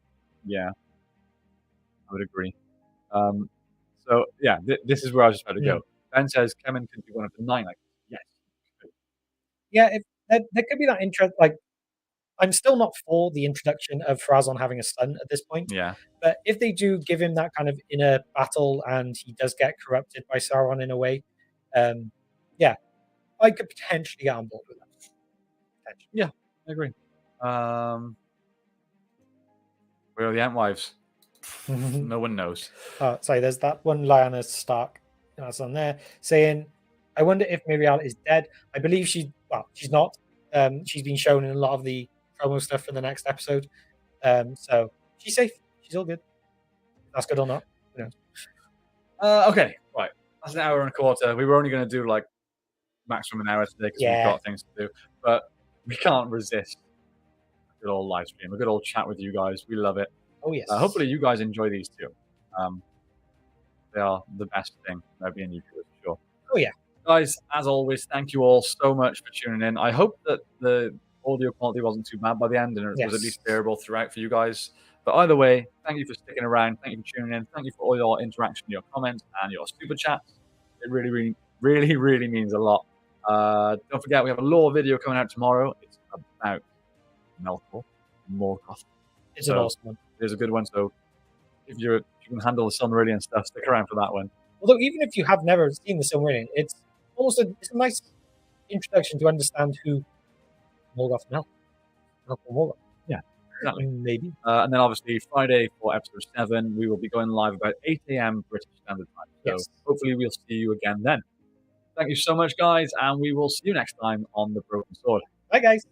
Yeah, I would agree. So, yeah, this is where I was just about to go. Ben says Kevin could be one of the 9. Like, yes. Yeah, there could be that interest. Like, I'm still not for the introduction of Farazan having a son at this point. Yeah. But if they do give him that kind of inner battle and he does get corrupted by Sauron in a way, yeah, I could potentially get on board with that. Yeah, I agree. Where are the Antwives? No one knows. Sorry, there's that one Lyanna Stark That's on there saying, "I wonder if Miriel is dead. I believe she's not. She's been shown in a lot of the promo stuff for the next episode. So she's safe. She's all good. If that's good or not, who knows?" Okay, right. That's an hour and a quarter. We were only going to do like maximum an hour today because we've got things to do, but we can't resist a good old live stream, a good old chat with you guys. We love it. Oh yes. Hopefully you guys enjoy these too. They are the best thing about being YouTubers for sure. Oh yeah. Guys, as always, thank you all so much for tuning in. I hope that the audio quality wasn't too bad by the end and it was at least bearable throughout for you guys. But either way, thank you for sticking around. Thank you for tuning in. Thank you for all your interaction, your comments, and your super chats. It really, really, really means a lot. Don't forget, we have a lore video coming out tomorrow. It's about Melkor, Morgoth. It's an awesome one. It's a good one. So if you can handle the Silmarillion stuff, stick around for that one. Although even if you have never seen the Silmarillion, it's a nice introduction to understand who Morgoth and Morgoth. Yeah, exactly. Maybe. And then obviously Friday for episode 7, we will be going live about 8 a.m. British Standard Time. So hopefully we'll see you again then. Thank you so much, guys, and we will see you next time on The Broken Sword. Bye, guys.